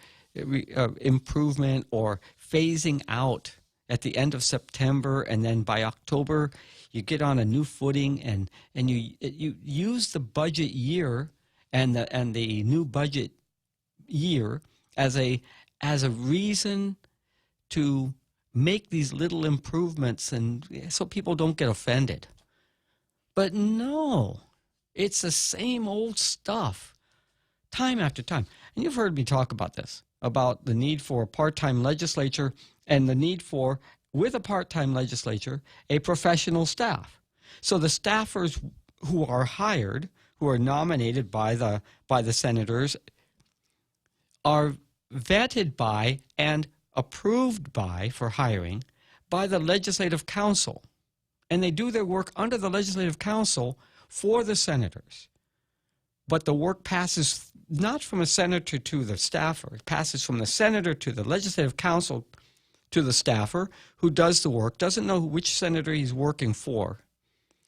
improvement or phasing out at the end of September, and then by October you get on a new footing and you use the budget year and the new budget year as a reason to make these little improvements and so people don't get offended. But no, it's the same old stuff time after time. And you've heard me talk about this, about the need for a part-time legislature and the need for, with a part-time legislature, a professional staff. So the staffers who are hired, who are nominated by the senators, are vetted by and approved by, for hiring, by the Legislative Council. And they do their work under the Legislative Council for the senators. But the work passes not from a senator to the staffer. It passes from the senator to the Legislative Council to the staffer who does the work, doesn't know which senator he's working for.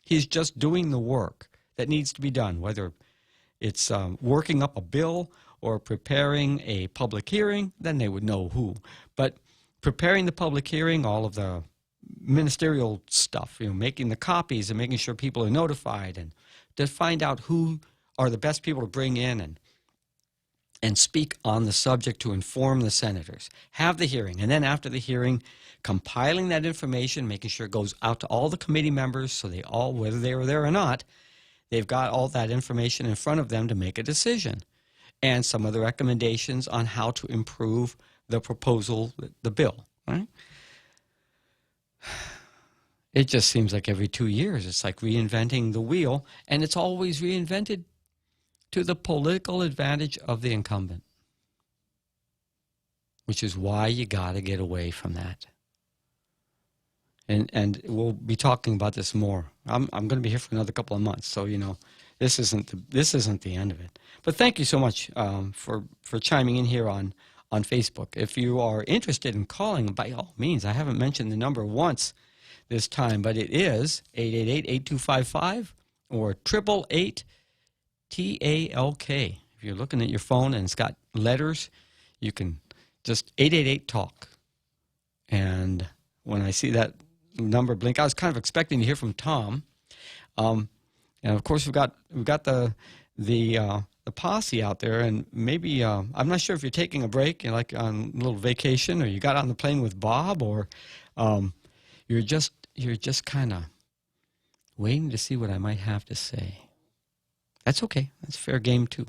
He's just doing the work that needs to be done, whether it's working up a bill or preparing a public hearing, then they would know who. But preparing the public hearing, all of the ministerial stuff, you know, making the copies and making sure people are notified and to find out who are the best people to bring in and speak on the subject to inform the senators. Have the hearing, and then after the hearing, compiling that information, making sure it goes out to all the committee members so they all, whether they were there or not, they've got all that information in front of them to make a decision. And some of the recommendations on how to improve the proposal, the bill, right? It just seems like every 2 years it's like reinventing the wheel, and it's always reinvented to the political advantage of the incumbent, which is why you got to get away from that. And we'll be talking about this more. I'm going to be here for another couple of months, so you know this isn't the end of it. But thank you so much for chiming in here on Facebook. If you are interested in calling, by all means, I haven't mentioned the number once this time, but it is 888-8255 or 888-TALK. If you're looking at your phone and it's got letters, you can just 888-TALK. And when I see that number blink, I was kind of expecting to hear from Tom. And of course, we've got the posse out there, and maybe I'm not sure if you're taking a break, you know, like on a little vacation, or you got on the plane with Bob, or you're just kind of waiting to see what I might have to say. That's okay. That's fair game too.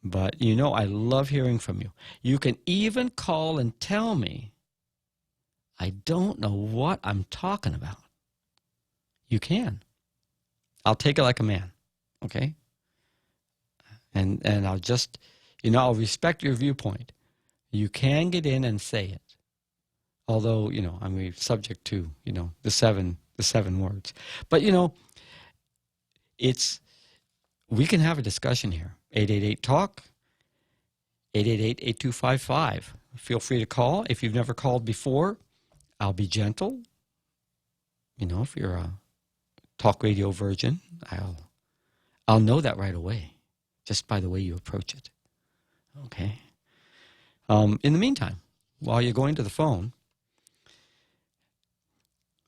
But you know, I love hearing from you. You can even call and tell me I don't know what I'm talking about. You can. I'll take it like a man, okay? And I'll just, you know, I'll respect your viewpoint. You can get in and say it. Although, you know, I mean, subject to, you know, the seven words. But, you know, we can have a discussion here. 888-TALK, 888-8255. Feel free to call. If you've never called before, I'll be gentle. You know, if you're a talk radio virgin, I'll know that right away, just by the way you approach it. Okay. In the meantime, while you're going to the phone,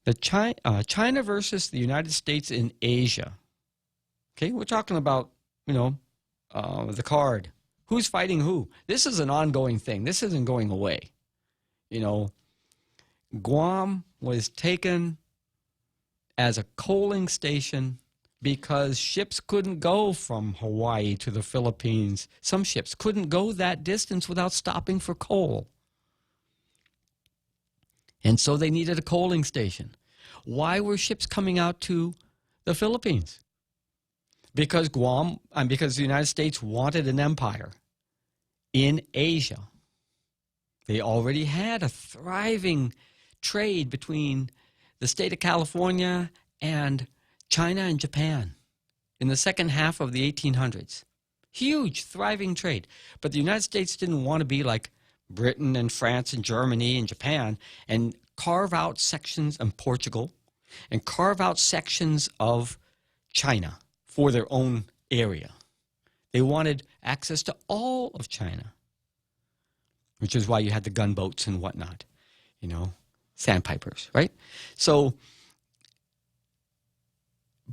the China versus the United States in Asia. Okay, we're talking about, you know, the card. Who's fighting who? This is an ongoing thing. This isn't going away. You know, Guam was taken as a coaling station because ships couldn't go from Hawaii to the Philippines. Some ships couldn't go that distance without stopping for coal. And so they needed a coaling station. Why were ships coming out to the Philippines? Because because the United States wanted an empire in Asia. They already had a thriving trade between the state of California and China and Japan in the second half of the 1800s. Huge, thriving trade. But the United States didn't want to be like Britain and France and Germany and Japan and carve out sections of Portugal and carve out sections of China for their own area. They wanted access to all of China, which is why you had the gunboats and whatnot, sandpipers, right? So,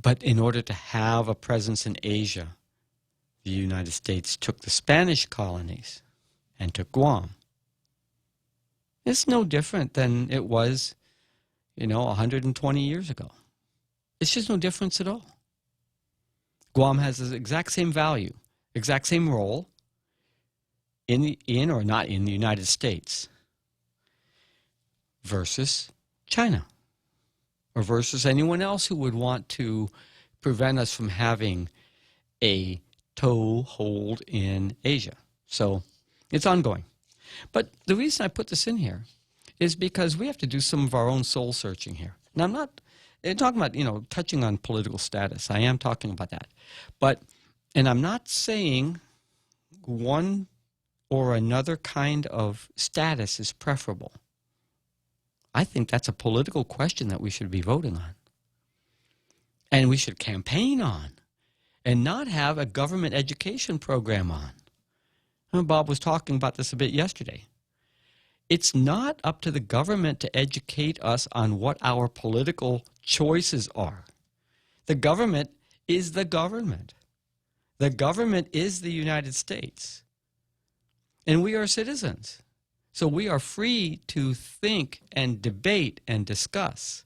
but in order to have a presence in Asia, the United States took the Spanish colonies and took Guam. It's no different than it was, 120 years ago. It's just no difference at all. Guam has the exact same value, exact same role in or not in the United States versus China or versus anyone else who would want to prevent us from having a toehold in Asia. So it's ongoing. But the reason I put this in here is because we have to do some of our own soul searching here. Now, I'm not talking about, touching on political status. I am talking about that. And I'm not saying one or another kind of status is preferable. I think that's a political question that we should be voting on. And we should campaign on and not have a government education program on. And Bob was talking about this a bit yesterday. It's not up to the government to educate us on what our political choices are. The government is the government. The government is the United States. And we are citizens. So we are free to think and debate and discuss.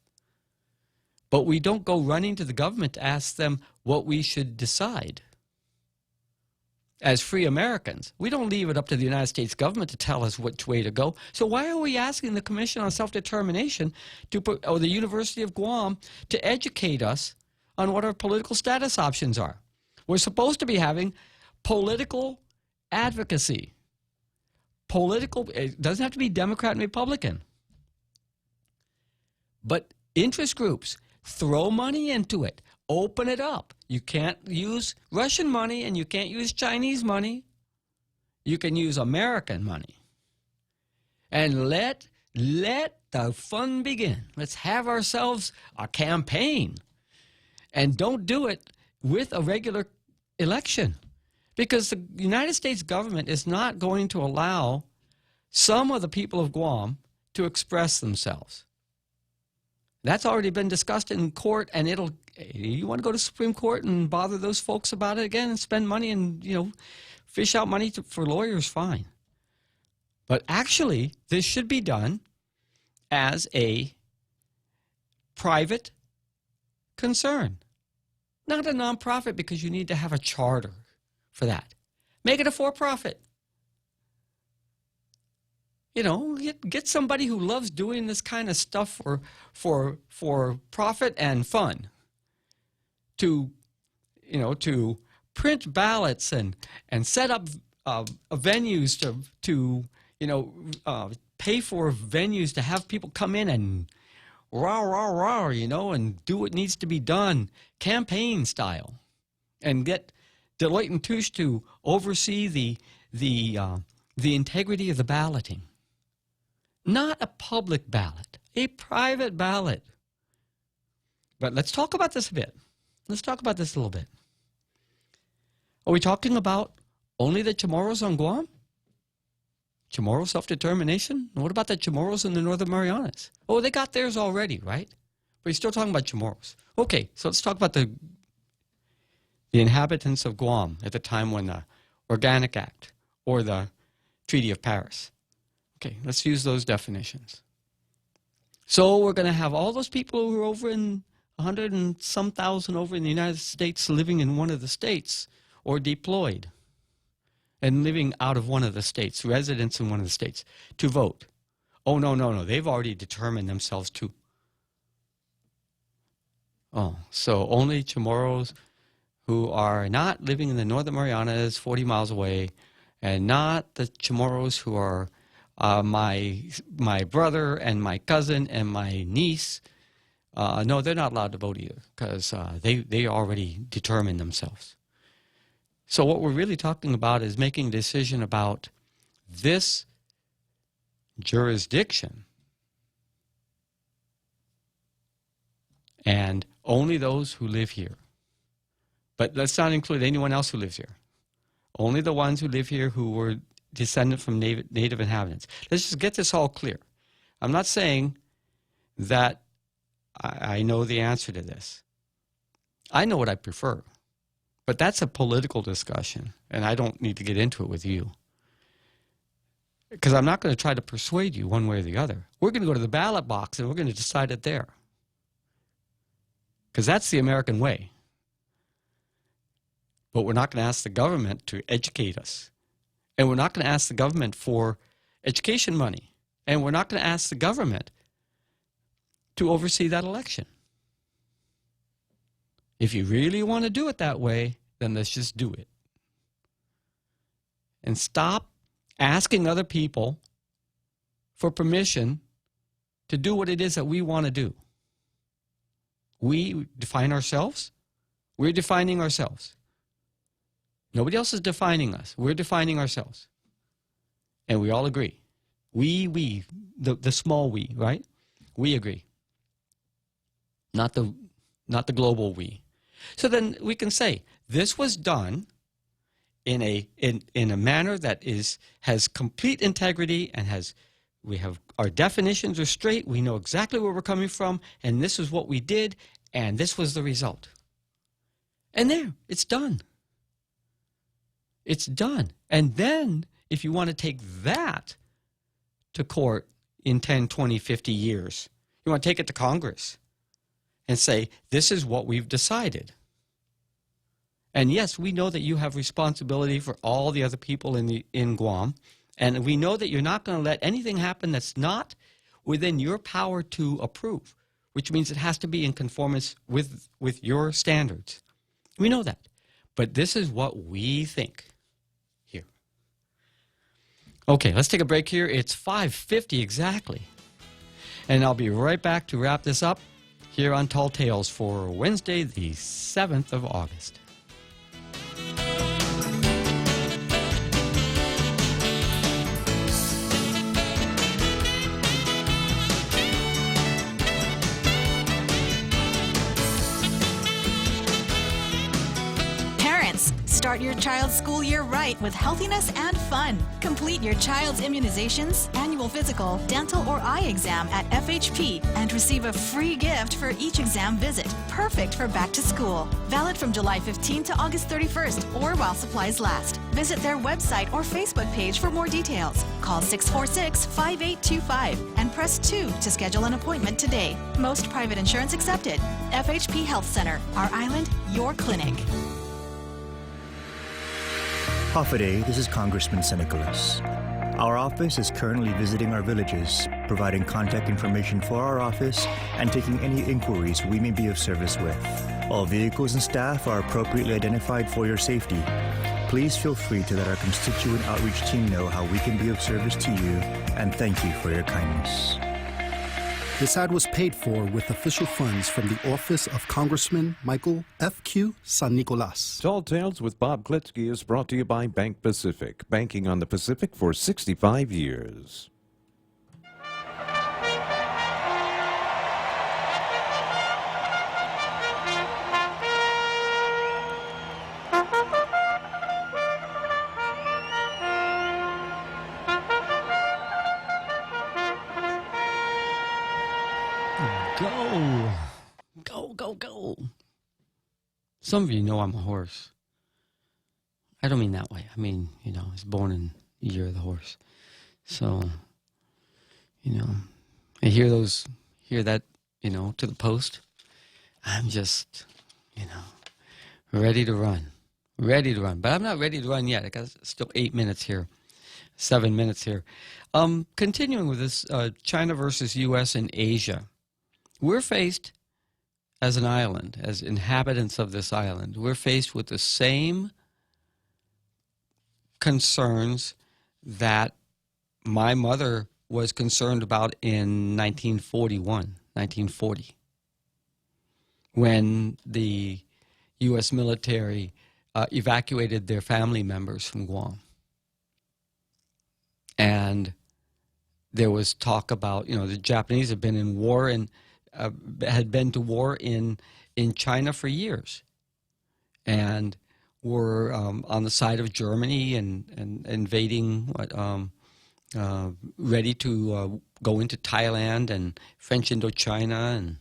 But we don't go running to the government to ask them what we should decide. As free Americans, we don't leave it up to the United States government to tell us which way to go. So why are we asking the Commission on Self-Determination or the University of Guam to educate us on what our political status options are? We're supposed to be having political advocacy. It doesn't have to be Democrat and Republican. But interest groups, throw money into it. Open it up. You can't use Russian money and you can't use Chinese money. You can use American money. And let the fun begin. Let's have ourselves a campaign. And don't do it with a regular election. Because the United States government is not going to allow some of the people of Guam to express themselves. That's already been discussed in court, and you want to go to Supreme Court and bother those folks about it again and spend money and, fish out money for lawyers, fine. But actually, this should be done as a private concern, not a nonprofit, because you need to have a charter for that. Make it a for-profit. Get somebody who loves doing this kind of stuff for profit and fun to print ballots and set up venues to pay for venues to have people come in and and do what needs to be done, campaign style, and get Deloitte & Touche to oversee the integrity of the balloting. Not a public ballot, a private ballot. But let's talk about this a bit. Let's talk about this a little bit. Are we talking about only the Chamorros on Guam? Chamorro self-determination? What about the Chamorros in the Northern Marianas? Oh, they got theirs already, right? But you're still talking about Chamorros. Okay, so let's talk about the inhabitants of Guam at the time when the Organic Act or the Treaty of Paris. Okay, let's use those definitions. So we're going to have all those people who are over in 100 and some thousand over in the United States living in one of the states or deployed and living out of one of the states, residents in one of the states, to vote. Oh, no. They've already determined themselves to. Oh, so only Chamorros who are not living in the Northern Marianas 40 miles away, and not the Chamorros who are my brother and my cousin and my niece. No, they're not allowed to vote either because they already determined themselves. So what we're really talking about is making a decision about this jurisdiction, and only those who live here. But let's not include anyone else who lives here. Only the ones who live here who were descendant from native inhabitants. Let's just get this all clear. I'm not saying that I know the answer to this. I know what I prefer. But that's a political discussion, and I don't need to get into it with you. Because I'm not going to try to persuade you one way or the other. We're going to go to the ballot box, and we're going to decide it there. Because that's the American way. But we're not going to ask the government to educate us. And we're not going to ask the government for education money. And we're not going to ask the government to oversee that election. If you really want to do it that way, then let's just do it. And stop asking other people for permission to do what it is that we want to do. We define ourselves. We're defining ourselves. Nobody else is defining us. We're defining ourselves. And we all agree. We, the small we, right? We agree. Not the global we. So then we can say, this was done in a manner that has complete integrity and our definitions are straight. We know exactly where we're coming from, and this is what we did, and this was the result. And there, it's done. It's done. And then, if you want to take that to court in 10, 20, 50 years, you want to take it to Congress and say, this is what we've decided. And yes, we know that you have responsibility for all the other people in Guam, and we know that you're not going to let anything happen that's not within your power to approve, which means it has to be in conformance with your standards. We know that. But this is what we think here. Okay, let's take a break here. It's 5:50 exactly. And I'll be right back to wrap this up here on Tall Tales for Wednesday, the 7th of August. Start your child's school year right with healthiness and fun. Complete your child's immunizations, annual physical, dental, or eye exam at FHP and receive a free gift for each exam visit. Perfect for back to school. Valid from July 15 to August 31st or while supplies last. Visit their website or Facebook page for more details. Call 646-5825 and press 2 to schedule an appointment today. Most private insurance accepted. FHP Health Center, our island, your clinic. Hafaday, this is Congressman Nicholas. Our office is currently visiting our villages, providing contact information for our office and taking any inquiries we may be of service with. All vehicles and staff are appropriately identified for your safety. Please feel free to let our constituent outreach team know how we can be of service to you, and thank you for your kindness. This ad was paid for with official funds from the office of Congressman Michael F.Q. San Nicolas. Tall Tales with Bob Klitzkie is brought to you by Bank Pacific, banking on the Pacific for 65 years. Go. Some of you know I'm a horse. I don't mean that way. I mean, I was born in the year of the horse. So, I hear that, to the post. I'm just, ready to run. Ready to run. But I'm not ready to run yet. I got still 8 minutes here, 7 minutes here. Continuing with this China versus U.S. and Asia. We're faced as an island, as inhabitants of this island, we're faced with the same concerns that my mother was concerned about in 1940, when the U.S. military evacuated their family members from Guam. And there was talk about, the Japanese had been in war and had been to war in China for years, and were on the side of Germany and invading, ready to go into Thailand and French Indochina and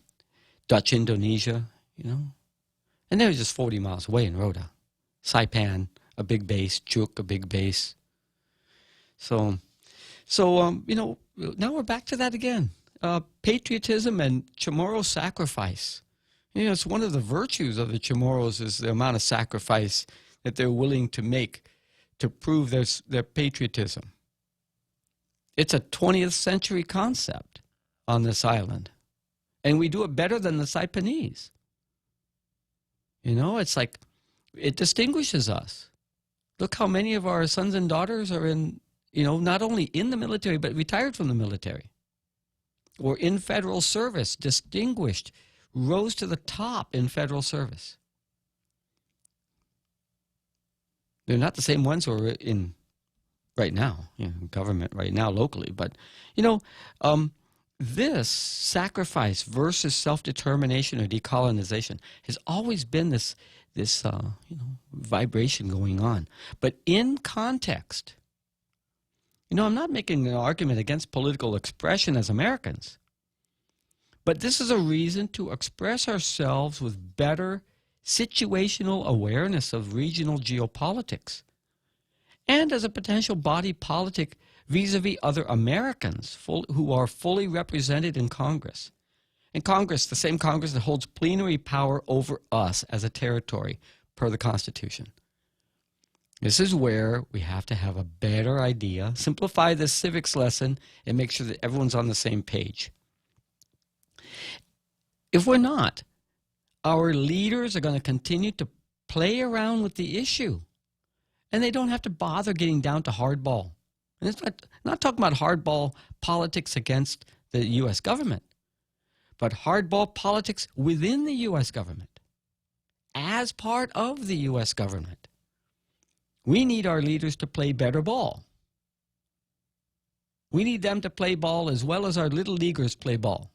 Dutch Indonesia, And they were just 40 miles away in Rota. Saipan, a big base. Chuuk, a big base. So now we're back to that again. Patriotism and Chamorro sacrifice. It's one of the virtues of the Chamorros is the amount of sacrifice that they're willing to make to prove their patriotism. It's a 20th century concept on this island. And we do it better than the Saipanese. It's like, it distinguishes us. Look how many of our sons and daughters are in, not only in the military, but retired from the military. Or in federal service, distinguished, rose to the top in federal service. They're not the same ones who are in right now, government right now, locally. But, this sacrifice versus self-determination or decolonization has always been this vibration going on. But in context, I'm not making an argument against political expression as Americans, but this is a reason to express ourselves with better situational awareness of regional geopolitics and as a potential body politic vis-a-vis other Americans who are fully represented in Congress. In Congress, the same Congress that holds plenary power over us as a territory per the Constitution. This is where we have to have a better idea, simplify this civics lesson, and make sure that everyone's on the same page. If we're not, our leaders are going to continue to play around with the issue, and they don't have to bother getting down to hardball. And it's not talking about hardball politics against the U.S. government, but hardball politics within the U.S. government, as part of the U.S. government. We need our leaders to play better ball. We need them to play ball as well as our little leaguers play ball.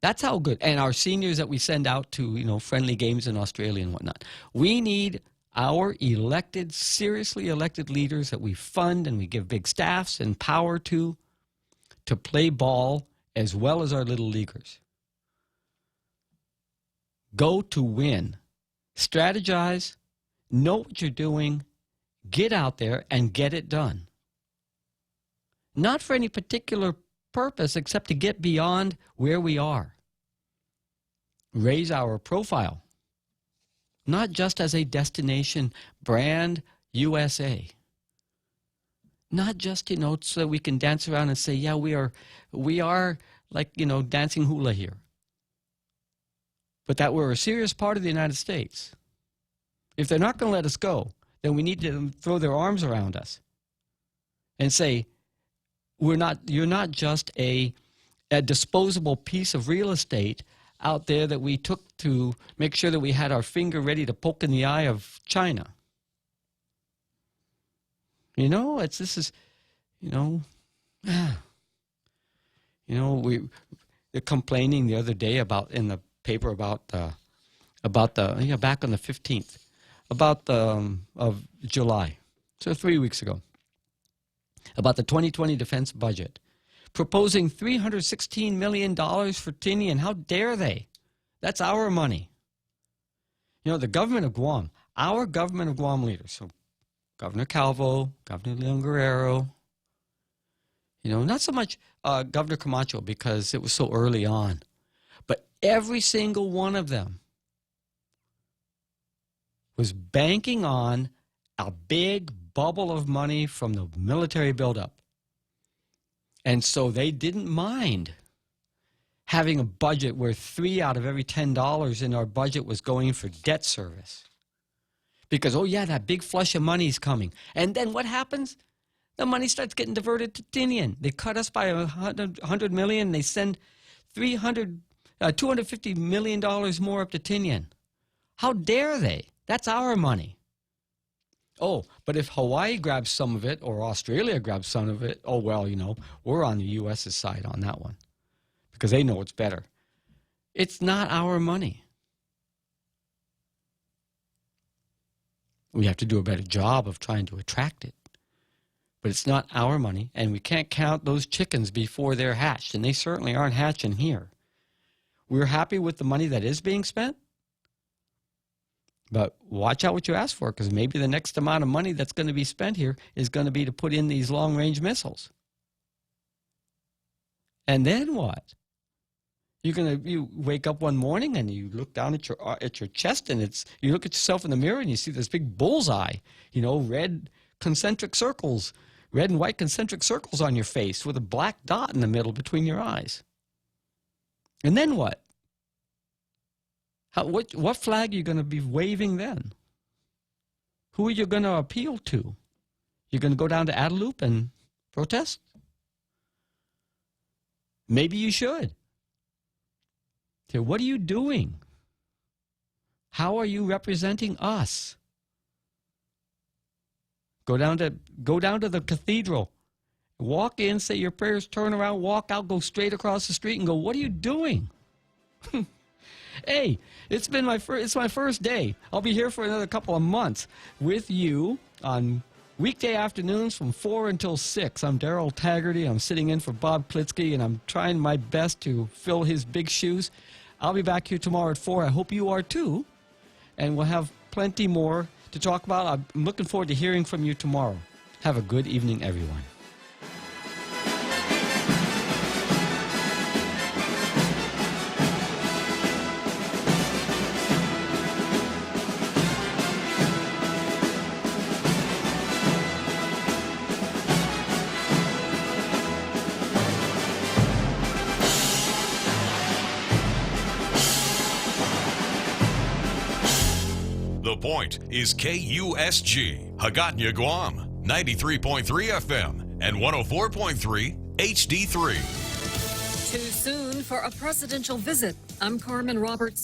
That's how good. And our seniors that we send out to, friendly games in Australia and whatnot. We need our elected, seriously elected leaders that we fund and we give big staffs and power to play ball as well as our little leaguers. Go to win. Strategize. Know what you're doing. Get out there and get it done. Not for any particular purpose except to get beyond where we are. Raise our profile. Not just as a destination brand USA. Not just, so that we can dance around and say, yeah, we are like, dancing hula here. But that we're a serious part of the United States. If they're not going to let us go, then we need to throw their arms around us and say, you're not just a disposable piece of real estate out there that we took to make sure that we had our finger ready to poke in the eye of China. We were complaining the other day in the paper back on the 15th, of July, so 3 weeks ago, about the 2020 defense budget, proposing $316 million for Tini, and how dare they? That's our money. The government of Guam, our government of Guam leaders, so Governor Calvo, Governor Leon Guerrero, not so much Governor Camacho because it was so early on, but Every single one of them was banking on a big bubble of money from the military buildup. And so they didn't mind having a budget where 3 out of every $10 in our budget was going for debt service. Because, oh yeah, that big flush of money is coming. And then what happens? The money starts getting diverted to Tinian. They cut us by $100 million. They send $250 million more up to Tinian. How dare they? That's our money. Oh, but if Hawaii grabs some of it or Australia grabs some of it, oh, well, you know, we're on the U.S.'s side on that one because they know it's better. It's not our money. We have to do a better job of trying to attract it. But it's not our money, and we can't count those chickens before they're hatched, and they certainly aren't hatching here. We're happy with the money that is being spent, but watch out what you ask for, because maybe the next amount of money that's going to be spent here is going to be to put in these long-range missiles. And then what? You wake up one morning and you look down at your chest, and you look at yourself in the mirror and you see this big bullseye, you know, red and white concentric circles on your face with a black dot in the middle between your eyes. And then what? What flag are you going to be waving then? Who are you going to appeal to? You're going to go down to Adelup and protest? Maybe you should. Okay, what are you doing? How are you representing us? Go down to the cathedral. Walk in, say your prayers, turn around, walk out, go straight across the street and go, what are you doing? Hey, it's my first day. I'll be here for another couple of months with you on weekday afternoons from 4 until 6. I'm Darrell Taggarty. I'm sitting in for Bob Klitzkie, and I'm trying my best to fill his big shoes. I'll be back here tomorrow at 4. I hope you are too. And we'll have plenty more to talk about. I'm looking forward to hearing from you tomorrow. Have a good evening, everyone. The Point is KUSG, Hagåtña, Guam, 93.3 FM and 104.3 HD3. Too soon for a presidential visit. I'm Carmen Roberts.